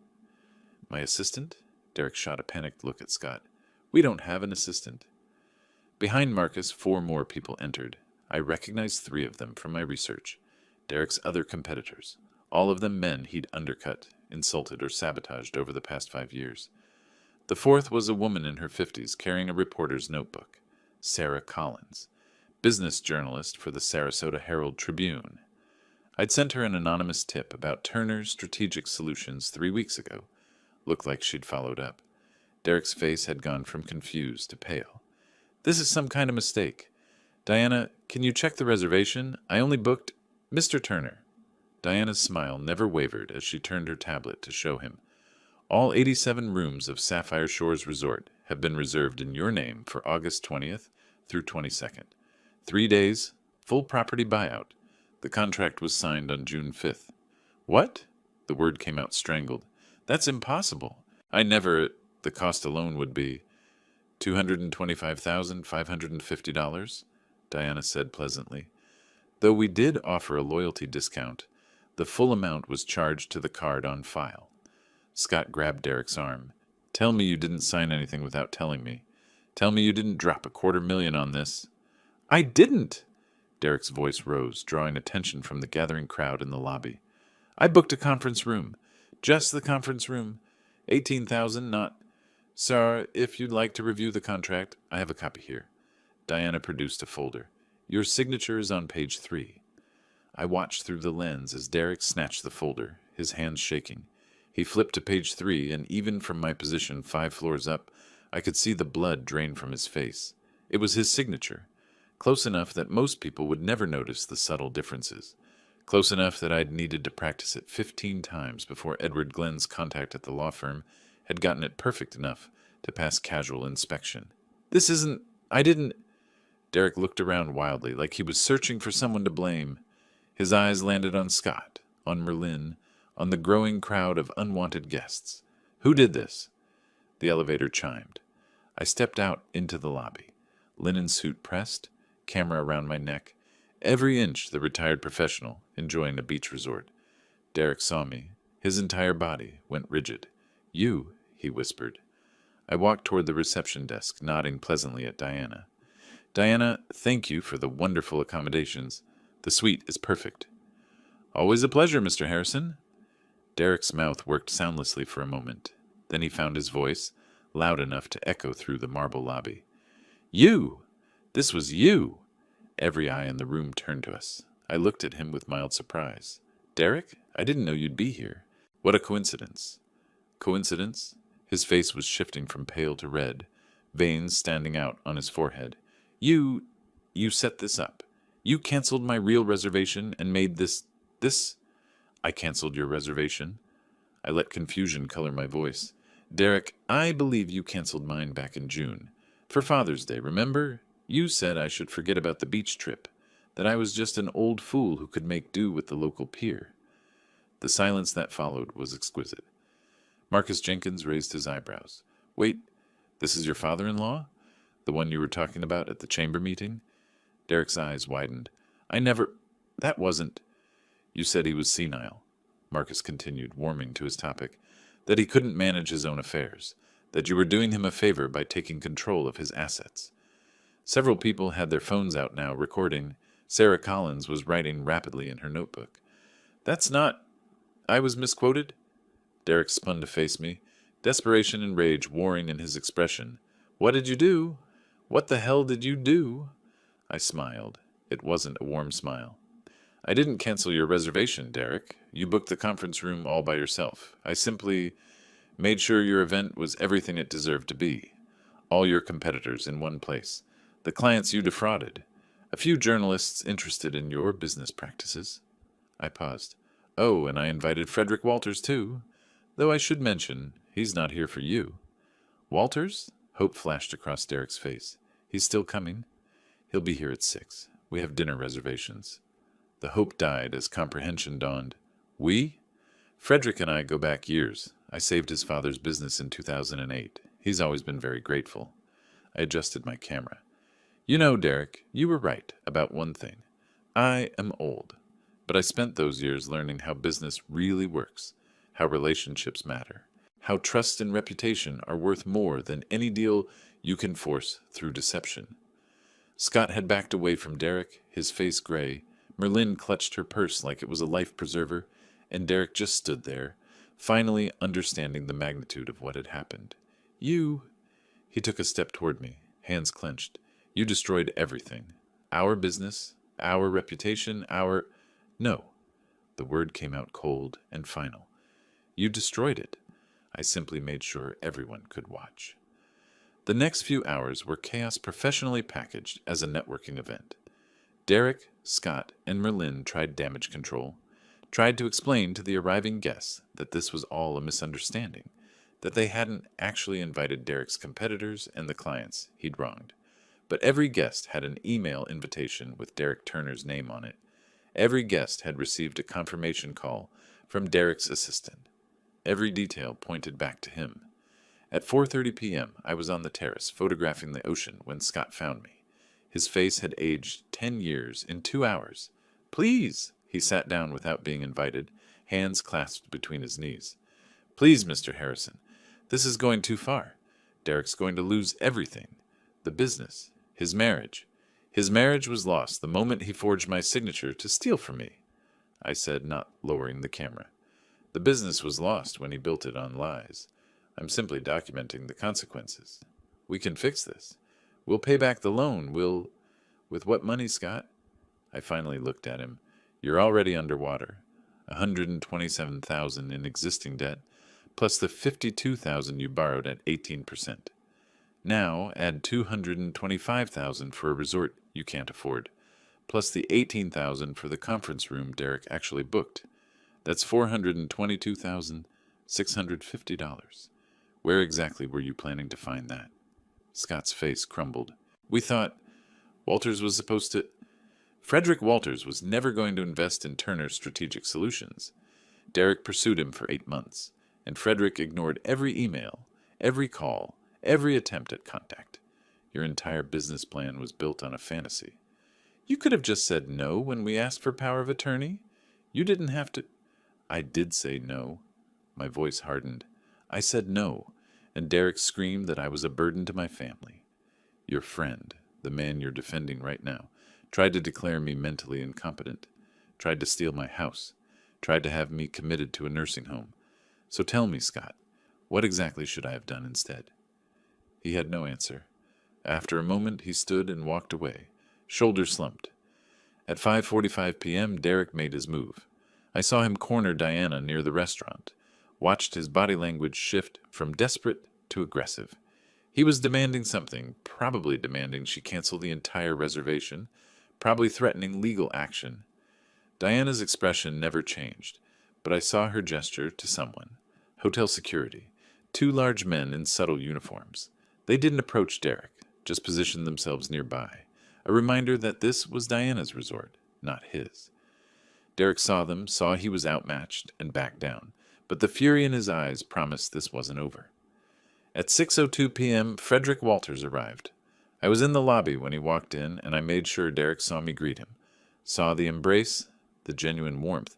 "My assistant?" Derek shot a panicked look at Scott. "We don't have an assistant." Behind Marcus, 4 more people entered. I recognized 3 of them from my research. Derek's other competitors, all of them men he'd undercut, insulted, or sabotaged over the past 5 years. The 4th was a woman in her 50s carrying a reporter's notebook, Sarah Collins, business journalist for the Sarasota Herald-Tribune. I'd sent her an anonymous tip about Turner Strategic Solutions 3 weeks ago. Looked like she'd followed up. Derek's face had gone from confused to pale. "This is some kind of mistake. Diana, can you check the reservation? I only booked Mr. Turner." Diana's smile never wavered as she turned her tablet to show him. "All 87 rooms of Sapphire Shores Resort have been reserved in your name for August 20th through 22nd. 3 days, full property buyout. The contract was signed on June 5th. "What?" The word came out strangled. "That's impossible. I never... The cost alone would be $225,550, Diana said pleasantly. "Though we did offer a loyalty discount, the full amount was charged to the card on file." Scott grabbed Derek's arm. "Tell me you didn't sign anything without telling me. Tell me you didn't drop $250,000 on this." "I didn't!" Derek's voice rose, drawing attention from the gathering crowd in the lobby. "I booked a conference room. Just the conference room. $18,000, not..." Sir, if you'd like to review the contract, I have a copy here. Diana produced a folder. Your signature is on page 3. I watched through the lens as Derek snatched the folder, his hands shaking. He flipped to page 3, and even from my position 5 floors up, I could see the blood drain from his face. It was his signature, close enough that most people would never notice the subtle differences. Close enough that I'd needed to practice it 15 times before Edward Glenn's contact at the law firm had gotten it perfect enough to pass casual inspection. This isn't... I didn't... Derek looked around wildly, like he was searching for someone to blame. His eyes landed on Scott, on Merlin, on the growing crowd of unwanted guests. Who did this? The elevator chimed. I stepped out into the lobby. Linen suit pressed, camera around my neck, every inch the retired professional enjoying a beach resort. Derek saw me. His entire body went rigid. You, he whispered. I walked toward the reception desk, nodding pleasantly at Diana. Diana, thank you for the wonderful accommodations. The suite is perfect. Always a pleasure, Mr. Harrison. Derek's mouth worked soundlessly for a moment. Then he found his voice, loud enough to echo through the marble lobby. You! This was you! Every eye in the room turned to us. I looked at him with mild surprise. Derek, I didn't know you'd be here. What a coincidence. Coincidence? His face was shifting from pale to red, veins standing out on his forehead. You set this up. You canceled my real reservation and made this... I canceled your reservation. I let confusion color my voice. Derek, I believe you canceled mine back in June. For Father's Day, remember? You said I should forget about the beach trip, that I was just an old fool who could make do with the local pier. The silence that followed was exquisite. Marcus Jenkins raised his eyebrows. Wait, this is your father-in-law? The one you were talking about at the chamber meeting? Derek's eyes widened. That wasn't... You said he was senile, Marcus continued, warming to his topic, that he couldn't manage his own affairs, that you were doing him a favor by taking control of his assets. Several people had their phones out now, recording. Sarah Collins was writing rapidly in her notebook. That's not... I was misquoted? Derek spun to face me, desperation and rage warring in his expression. What did you do? What the hell did you do? I smiled. It wasn't a warm smile. I didn't cancel your reservation, Derek. You booked the conference room all by yourself. I simply made sure your event was everything it deserved to be. All your competitors in one place. The clients you defrauded. A few journalists interested in your business practices. I paused. Oh, and I invited Frederick Walters, too. Though I should mention, he's not here for you. Walters? Hope flashed across Derek's face. He's still coming. He'll be here at 6. We have dinner reservations. The hope died as comprehension dawned. We? Frederick and I go back years. I saved his father's business in 2008. He's always been very grateful. I adjusted my camera. You know, Derek, you were right about one thing. I am old, but I spent those years learning how business really works, how relationships matter, how trust and reputation are worth more than any deal you can force through deception. Scott had backed away from Derek, his face gray. Merlin clutched her purse like it was a life preserver, and Derek just stood there, finally understanding the magnitude of what had happened. You... He took a step toward me, hands clenched. You destroyed everything. Our business, our reputation, our... No. The word came out cold and final. You destroyed it. I simply made sure everyone could watch. The next few hours were chaos professionally packaged as a networking event. Derek, Scott, and Merlin tried damage control, tried to explain to the arriving guests that this was all a misunderstanding, that they hadn't actually invited Derek's competitors and the clients he'd wronged. But every guest had an email invitation with Derek Turner's name on it. Every guest had received a confirmation call from Derek's assistant. Every detail pointed back to him. At 4:30 p.m., I was on the terrace photographing the ocean when Scott found me. His face had aged 10 years in 2 hours. Please, he sat down without being invited, hands clasped between his knees. Please, Mr. Harrison, this is going too far. Derek's going to lose everything. The business, his marriage. His marriage was lost the moment he forged my signature to steal from me, I said, not lowering the camera. The business was lost when he built it on lies. I'm simply documenting the consequences. We can fix this. We'll pay back the loan. With what money, Scott? I finally looked at him. You're already underwater. 127,000 in existing debt, plus the 52,000 you borrowed at 18%. Now add 225,000 for a resort you can't afford, plus the 18,000 for the conference room Derek actually booked. That's $422,650. Where exactly were you planning to find that? Scott's face crumbled. We thought Walters was supposed to... Frederick Walters was never going to invest in Turner Strategic Solutions. Derek pursued him for 8 months, and Frederick ignored every email, every call, every attempt at contact. Your entire business plan was built on a fantasy. You could have just said no when we asked for power of attorney. You didn't have to... I did say no. My voice hardened. I said no, and Derek screamed that I was a burden to my family. Your friend, the man you're defending right now, tried to declare me mentally incompetent, tried to steal my house, tried to have me committed to a nursing home. So tell me, Scott, what exactly should I have done instead? He had no answer. After a moment, he stood and walked away, shoulders slumped. At 5:45 p.m., Derek made his move. I saw him corner Diana near the restaurant, watched his body language shift from desperate to aggressive. He was demanding something, probably demanding she cancel the entire reservation, probably threatening legal action. Diana's expression never changed, but I saw her gesture to someone. Hotel security. 2 large men in subtle uniforms. They didn't approach Derek, just positioned themselves nearby. A reminder that this was Diana's resort, not his. Derek saw them, saw he was outmatched, and backed down, but the fury in his eyes promised this wasn't over. At 6:02 p.m., Frederick Walters arrived. I was in the lobby when he walked in, and I made sure Derek saw me greet him. Saw the embrace, the genuine warmth,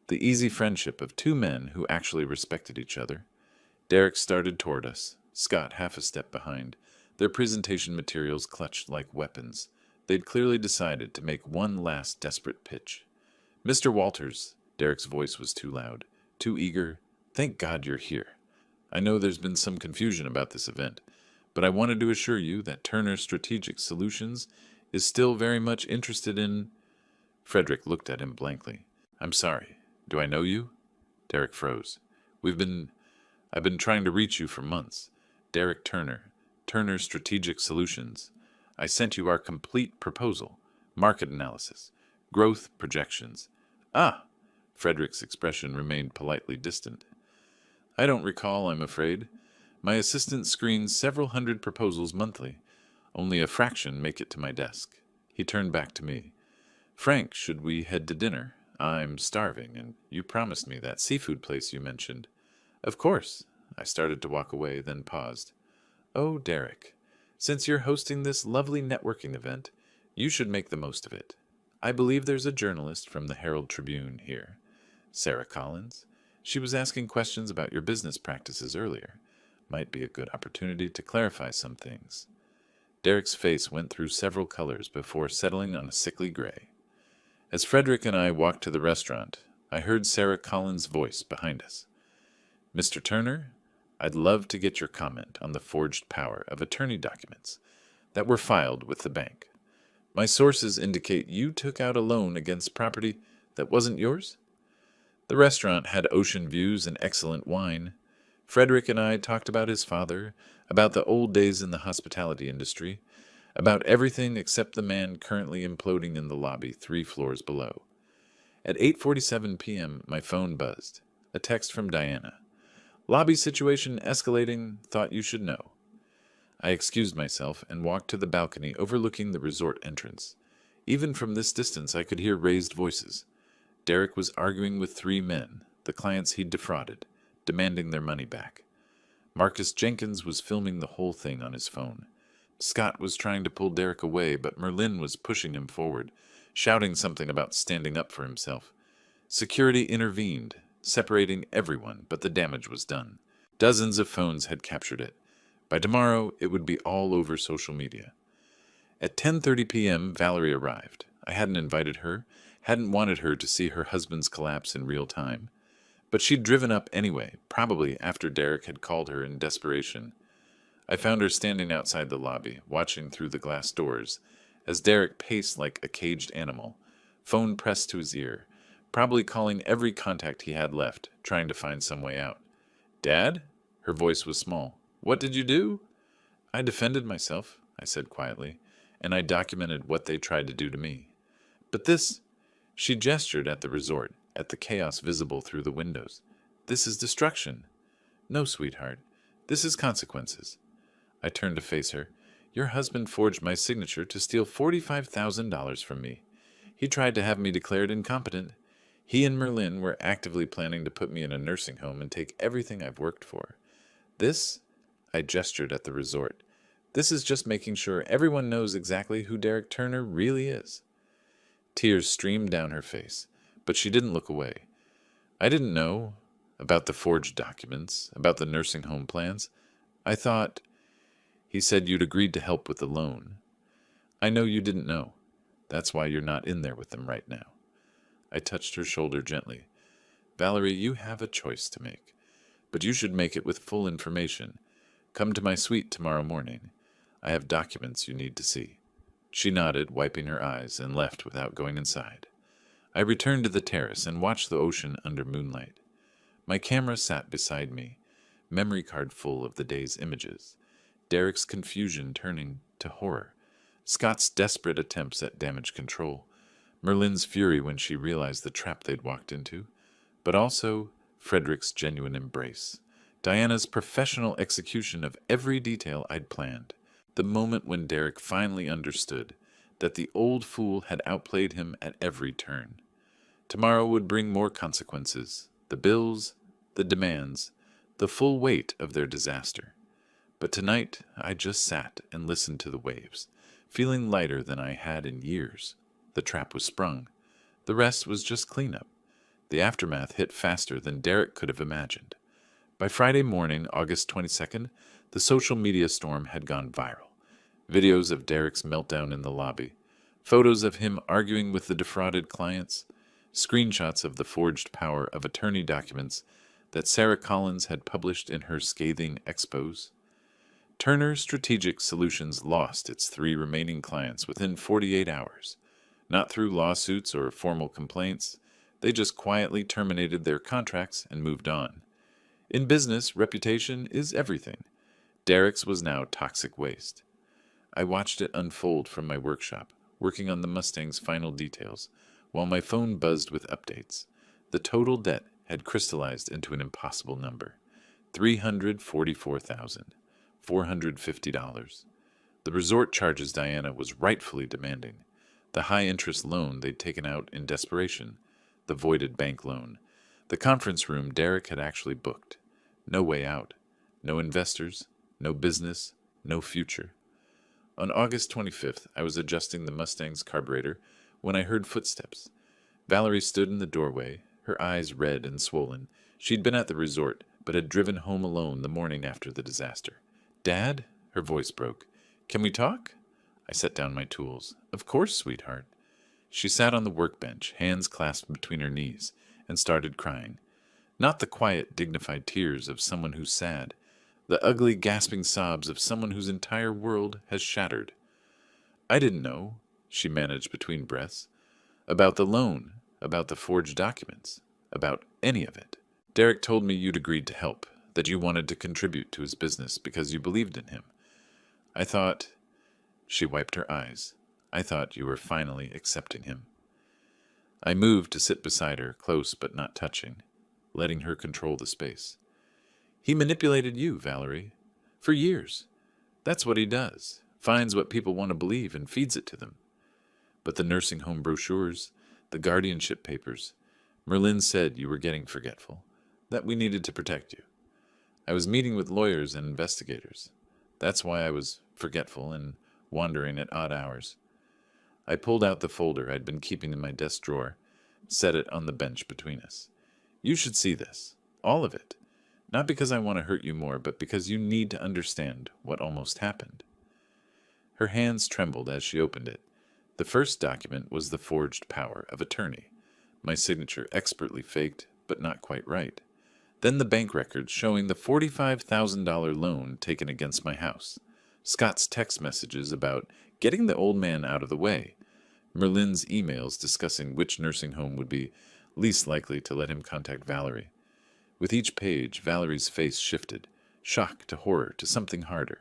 the easy friendship of 2 men who actually respected each other. Derek started toward us, Scott half a step behind, their presentation materials clutched like weapons. They'd clearly decided to make one last desperate pitch. Mr. Walters, Derek's voice was too loud, too eager. Thank God you're here. I know there's been some confusion about this event, but I wanted to assure you that Turner Strategic Solutions is still very much interested in... Frederick looked at him blankly. I'm sorry. Do I know you? Derek froze. I've been trying to reach you for months. Derek Turner, Turner Strategic Solutions. I sent you our complete proposal, market analysis, growth projections. Ah! Frederick's expression remained politely distant. I don't recall, I'm afraid. My assistant screens several hundred proposals monthly. Only a fraction make it to my desk. He turned back to me. Frank, should we head to dinner? I'm starving, and you promised me that seafood place you mentioned. Of course. I started to walk away, then paused. Oh, Derek, since you're hosting this lovely networking event, you should make the most of it. I believe there's a journalist from the Herald Tribune here, Sarah Collins. She was asking questions about your business practices earlier. Might be a good opportunity to clarify some things. Derek's face went through several colors before settling on a sickly gray. As Frederick and I walked to the restaurant, I heard Sarah Collins' voice behind us. Mr. Turner, I'd love to get your comment on the forged power of attorney documents that were filed with the bank. My sources indicate you took out a loan against property that wasn't yours? The restaurant had ocean views and excellent wine. Frederick and I talked about his father, about the old days in the hospitality industry, about everything except the man currently imploding in the lobby 3 floors below. At 8:47 p.m., my phone buzzed. A text from Diana. Lobby situation escalating, thought you should know. I excused myself and walked to the balcony overlooking the resort entrance. Even from this distance I could hear raised voices. Derek was arguing with 3 men, the clients he'd defrauded, demanding their money back. Marcus Jenkins was filming the whole thing on his phone. Scott was trying to pull Derek away, but Merlin was pushing him forward, shouting something about standing up for himself. Security intervened, separating everyone, but the damage was done. Dozens of phones had captured it. By tomorrow, it would be all over social media. At 10:30 p.m., Valerie arrived. I hadn't invited her, hadn't wanted her to see her husband's collapse in real time. But she'd driven up anyway, probably after Derek had called her in desperation. I found her standing outside the lobby, watching through the glass doors, as Derek paced like a caged animal, phone pressed to his ear, probably calling every contact he had left, trying to find some way out. "Dad?" Her voice was small. "What did you do?" "I defended myself," I said quietly, "and I documented what they tried to do to me. But this—" She gestured at the resort, at the chaos visible through the windows. "This is destruction." "No, sweetheart. This is consequences." I turned to face her. "Your husband forged my signature to steal $45,000 from me. He tried to have me declared incompetent. He and Merlin were actively planning to put me in a nursing home and take everything I've worked for. This," I gestured at the resort, "this is just making sure everyone knows exactly who Derek Turner really is." Tears streamed down her face, but she didn't look away. "I didn't know about the forged documents, about the nursing home plans. I thought—" "He said you'd agreed to help with the loan. I know you didn't know. That's why you're not in there with them right now." I touched her shoulder gently. "Valerie, you have a choice to make, but you should make it with full information. Come to my suite tomorrow morning. I have documents you need to see." She nodded, wiping her eyes, and left without going inside. I returned to the terrace and watched the ocean under moonlight. My camera sat beside me, memory card full of the day's images. Derek's confusion turning to horror, Scott's desperate attempts at damage control, Merlin's fury when she realized the trap they'd walked into, but also Frederick's genuine embrace, Diana's professional execution of every detail I'd planned, the moment when Derek finally understood that the old fool had outplayed him at every turn. Tomorrow would bring more consequences, the bills, the demands, the full weight of their disaster. But tonight I just sat and listened to the waves, feeling lighter than I had in years. The trap was sprung. The rest was just cleanup. The aftermath hit faster than Derek could have imagined. By Friday morning, August 22nd, the social media storm had gone viral. Videos of Derek's meltdown in the lobby, photos of him arguing with the defrauded clients, screenshots of the forged power of attorney documents that Sarah Collins had published in her scathing expose. Turner Strategic Solutions lost its 3 remaining clients within 48 hours. Not through lawsuits or formal complaints. They just quietly terminated their contracts and moved on. In business, reputation is everything. Derek's was now toxic waste. I watched it unfold from my workshop, working on the Mustang's final details, while my phone buzzed with updates. The total debt had crystallized into an impossible number: $344,450. The resort charges Diana was rightfully demanding, the high-interest loan they'd taken out in desperation, the voided bank loan, the conference room Derek had actually booked. No way out. No investors, no business, no future. On August 25th, I was adjusting the Mustang's carburetor when I heard footsteps. Valerie stood in the doorway, her eyes red and swollen. She'd been at the resort, but had driven home alone the morning after the disaster. "Dad?" Her voice broke. "Can we talk?" I set down my tools. "Of course, sweetheart." She sat on the workbench, hands clasped between her knees, and started crying. Not the quiet, dignified tears of someone who's sad, the ugly, gasping sobs of someone whose entire world has shattered. "I didn't know," she managed between breaths, "about the loan, about the forged documents, about any of it. Derek told me you'd agreed to help, that you wanted to contribute to his business because you believed in him. I thought—" She wiped her eyes. "I thought you were finally accepting him." I moved to sit beside her, close but not touching, letting her control the space. "He manipulated you, Valerie. For years. That's what he does. Finds what people want to believe and feeds it to them. But the nursing home brochures, the guardianship papers, Merlin said you were getting forgetful, that we needed to protect you. I was meeting with lawyers and investigators. That's why I was forgetful and wandering at odd hours." I pulled out the folder I'd been keeping in my desk drawer, set it on the bench between us. "You should see this. All of it. Not because I want to hurt you more, but because you need to understand what almost happened." Her hands trembled as she opened it. The first document was the forged power of attorney, my signature expertly faked, but not quite right. Then the bank records showing the $45,000 loan taken against my house. Scott's text messages about getting the old man out of the way. Merlin's emails discussing which nursing home would be least likely to let him contact Valerie. With each page, Valerie's face shifted, shock to horror to something harder.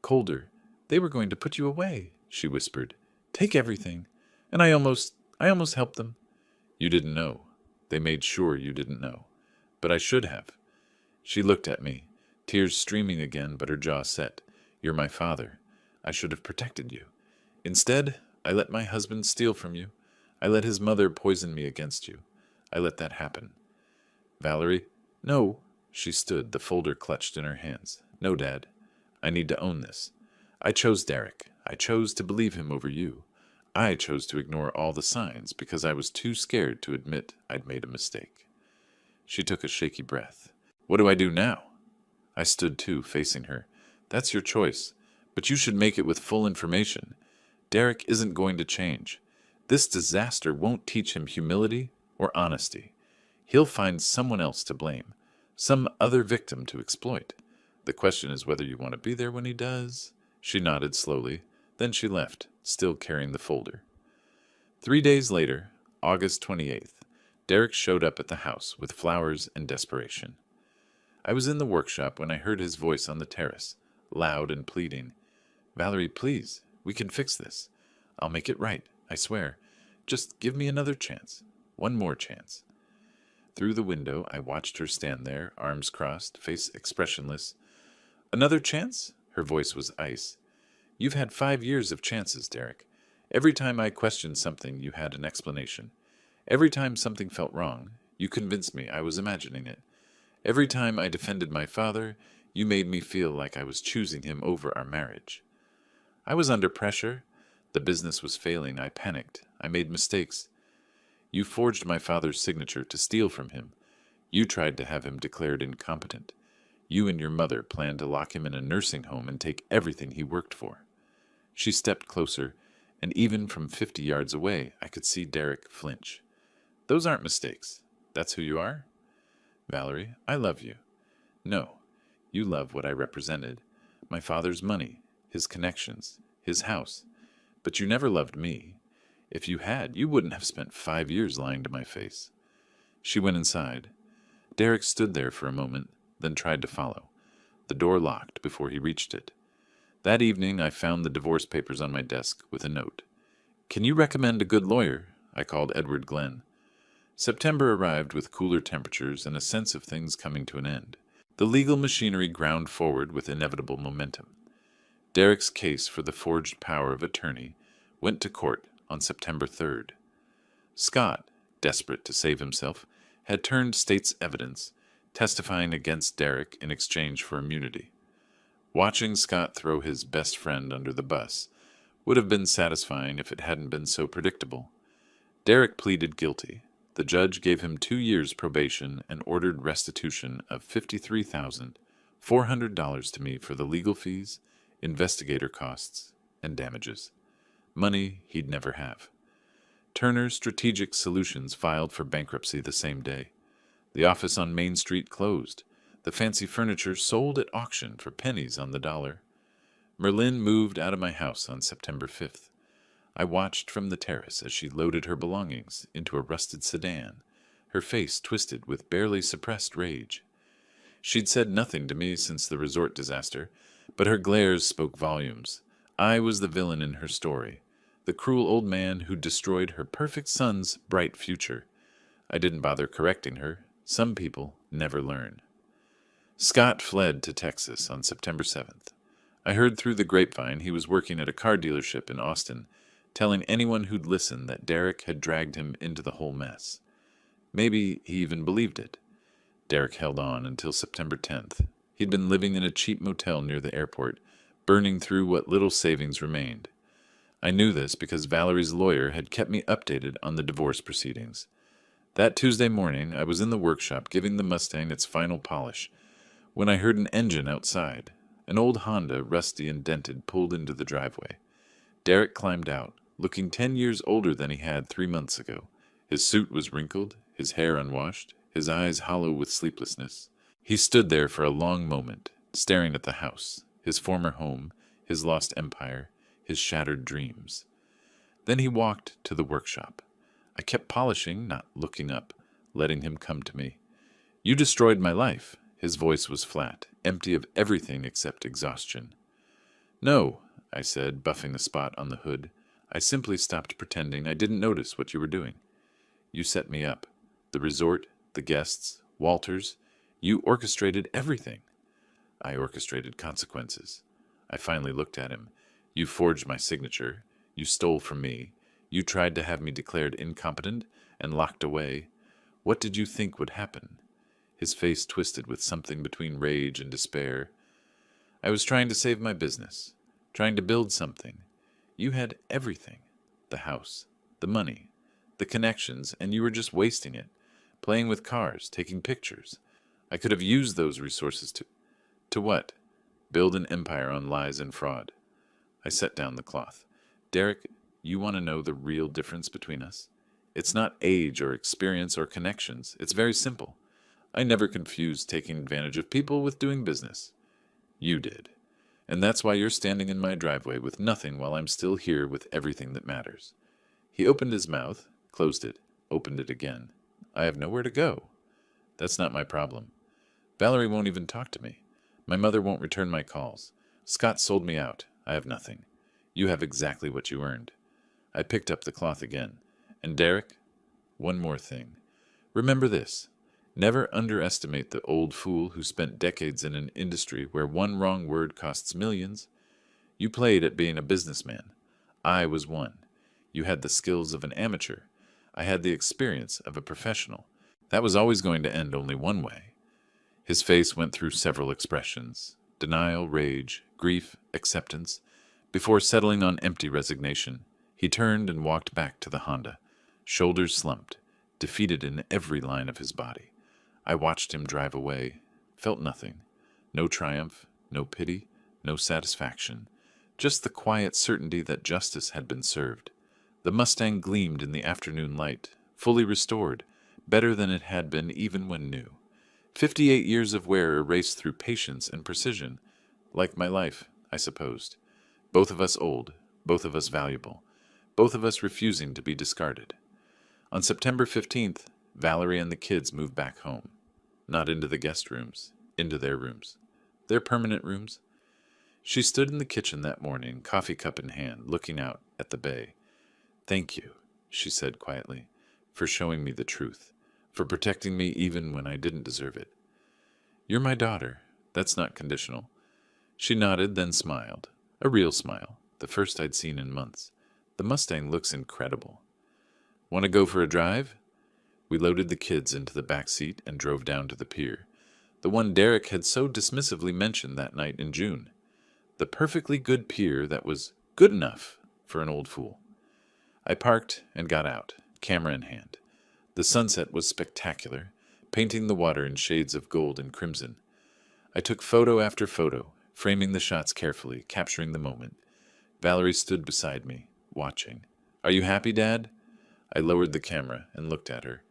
Colder. They were going to put you away, she whispered. Take everything. And I almost helped them. You didn't know. They made sure you didn't know. But I should have. She looked at me, tears streaming again, but her jaw set. You're my father. I should have protected you. Instead, I let my husband steal from you. I let his mother poison me against you. I let that happen. Valerie? No. She stood, the folder clutched in her hands. No, Dad. I need to own this. I chose Derek. I chose to believe him over you. I chose to ignore all the signs because I was too scared to admit I'd made a mistake. She took a shaky breath. What do I do now? I stood too, facing her. That's your choice, but you should make it with full information. Derek isn't going to change. This disaster won't teach him humility or honesty. He'll find someone else to blame, some other victim to exploit. The question is whether you want to be there when he does. She nodded slowly. Then she left, still carrying the folder. 3 days later, August 28th, Derek showed up at the house with flowers and desperation. I was in the workshop when I heard his voice on the terrace, loud and pleading. Valerie, please, we can fix this. I'll make it right, I swear. Just give me another chance. One more chance. Through the window, I watched her stand there, arms crossed, face expressionless. Another chance? Her voice was ice. You've had 5 years of chances, Derek. Every time I questioned something, you had an explanation. Every time something felt wrong, you convinced me I was imagining it. Every time I defended my father, you made me feel like I was choosing him over our marriage. I was under pressure. The business was failing. I panicked. I made mistakes. You forged my father's signature to steal from him. You tried to have him declared incompetent. You and your mother planned to lock him in a nursing home and take everything he worked for. She stepped closer, and even from 50 yards away, I could see Derek flinch. Those aren't mistakes. That's who you are? Valerie, I love you. No, you love what I represented. My father's money, his connections, his house. But you never loved me. If you had, you wouldn't have spent 5 years lying to my face. She went inside. Derek stood there for a moment, then tried to follow. The door locked before he reached it. That evening, I found the divorce papers on my desk with a note. Can you recommend a good lawyer? I called Edward Glenn. September arrived with cooler temperatures and a sense of things coming to an end. The legal machinery ground forward with inevitable momentum. Derek's case for the forged power of attorney went to court on September 3rd. Scott, desperate to save himself, had turned state's evidence, testifying against Derek in exchange for immunity. Watching Scott throw his best friend under the bus would have been satisfying if it hadn't been so predictable. Derek pleaded guilty. The judge gave him 2 years probation and ordered restitution of $53,400 to me for the legal fees, investigator costs, and damages. Money he'd never have. Turner Strategic Solutions filed for bankruptcy the same day. The office on Main Street closed. The fancy furniture sold at auction for pennies on the dollar. Merlin moved out of my house on September 5th. I watched from the terrace as she loaded her belongings into a rusted sedan, her face twisted with barely suppressed rage. She'd said nothing to me since the resort disaster, but her glares spoke volumes. I was the villain in her story, the cruel old man who destroyed her perfect son's bright future. I didn't bother correcting her. Some people never learn. Scott fled to Texas on September 7th. I heard through the grapevine he was working at a car dealership in Austin, telling anyone who'd listen that Derek had dragged him into the whole mess. Maybe he even believed it. Derek held on until September 10th. He'd been living in a cheap motel near the airport, burning through what little savings remained. I knew this because Valerie's lawyer had kept me updated on the divorce proceedings. That Tuesday morning, I was in the workshop giving the Mustang its final polish, when I heard an engine outside. An old Honda, rusty and dented, pulled into the driveway. Derek climbed out, looking 10 years older than he had 3 months ago. His suit was wrinkled, his hair unwashed, his eyes hollow with sleeplessness. He stood there for a long moment, staring at the house, his former home, his lost empire, his shattered dreams. Then he walked to the workshop. I kept polishing, not looking up, letting him come to me. "You destroyed my life." His voice was flat, empty of everything except exhaustion. "No," I said, buffing the spot on the hood. "I simply stopped pretending I didn't notice what you were doing. You set me up. The resort, the guests, Walters. You orchestrated everything." "I orchestrated consequences." I finally looked at him. "You forged my signature. You stole from me. You tried to have me declared incompetent and locked away. What did you think would happen?" His face twisted with something between rage and despair. "I was trying to save my business, trying to build something. You had everything. The house, the money, the connections, and you were just wasting it, playing with cars, taking pictures. I could have used those resources to... To what? Build an empire on lies and fraud." I set down the cloth. "Derek, you want to know the real difference between us? It's not age or experience or connections. It's very simple. I never confused taking advantage of people with doing business. You did. And that's why you're standing in my driveway with nothing while I'm still here with everything that matters." He opened his mouth, closed it, opened it again. "I have nowhere to go." "That's not my problem. Valerie won't even talk to me. My mother won't return my calls. Scott sold me out. I have nothing. You have exactly what you earned." I picked up the cloth again. "And Derek, one more thing. Remember this. Never underestimate the old fool who spent decades in an industry where one wrong word costs millions. You played at being a businessman. I was one. You had the skills of an amateur. I had the experience of a professional. That was always going to end only one way." His face went through several expressions: denial, rage, grief, acceptance. Before settling on empty resignation, he turned and walked back to the Honda, shoulders slumped, defeated in every line of his body. I watched him drive away, felt nothing. No triumph, no pity, no satisfaction. Just the quiet certainty that justice had been served. The Mustang gleamed in the afternoon light, fully restored, better than it had been even when new. 58 years of wear erased through patience and precision. Like my life, I supposed. Both of us old, both of us valuable, both of us refusing to be discarded. On September 15th, Valerie and the kids moved back home. Not into the guest rooms, into their rooms. Their permanent rooms. She stood in the kitchen that morning, coffee cup in hand, looking out at the bay. "Thank you," she said quietly, "for showing me the truth, for protecting me even when I didn't deserve it. You're my daughter. That's not conditional." She nodded, then smiled. A real smile, the first I'd seen in months. "The Mustang looks incredible. Want to go for a drive?" We loaded the kids into the back seat and drove down to the pier, the one Derek had so dismissively mentioned that night in June. The perfectly good pier that was good enough for an old fool. I parked and got out, camera in hand. The sunset was spectacular, painting the water in shades of gold and crimson. I took photo after photo, framing the shots carefully, capturing the moment. Valerie stood beside me, watching. "Are you happy, Dad?" I lowered the camera and looked at her,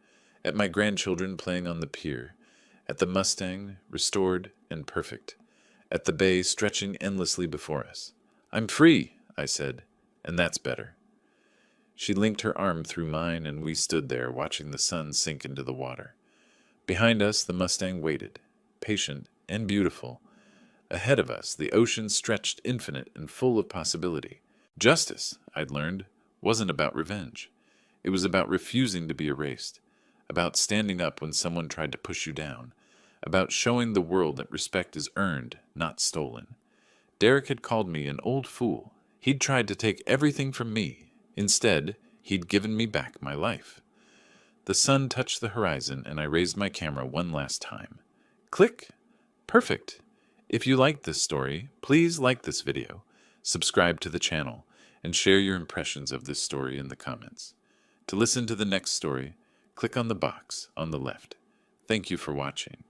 at my grandchildren playing on the pier, at the Mustang, restored and perfect, at the bay stretching endlessly before us. "I'm free," I said, "and that's better." She linked her arm through mine, and we stood there watching the sun sink into the water. Behind us, the Mustang waited, patient and beautiful. Ahead of us, the ocean stretched infinite and full of possibility. Justice, I'd learned, wasn't about revenge. It was about refusing to be erased, about standing up when someone tried to push you down, about showing the world that respect is earned, not stolen. Derek had called me an old fool. He'd tried to take everything from me. Instead, he'd given me back my life. The sun touched the horizon, and I raised my camera one last time. Click! Perfect! If you liked this story, please like this video, subscribe to the channel, and share your impressions of this story in the comments. To listen to the next story, click on the box on the left. Thank you for watching.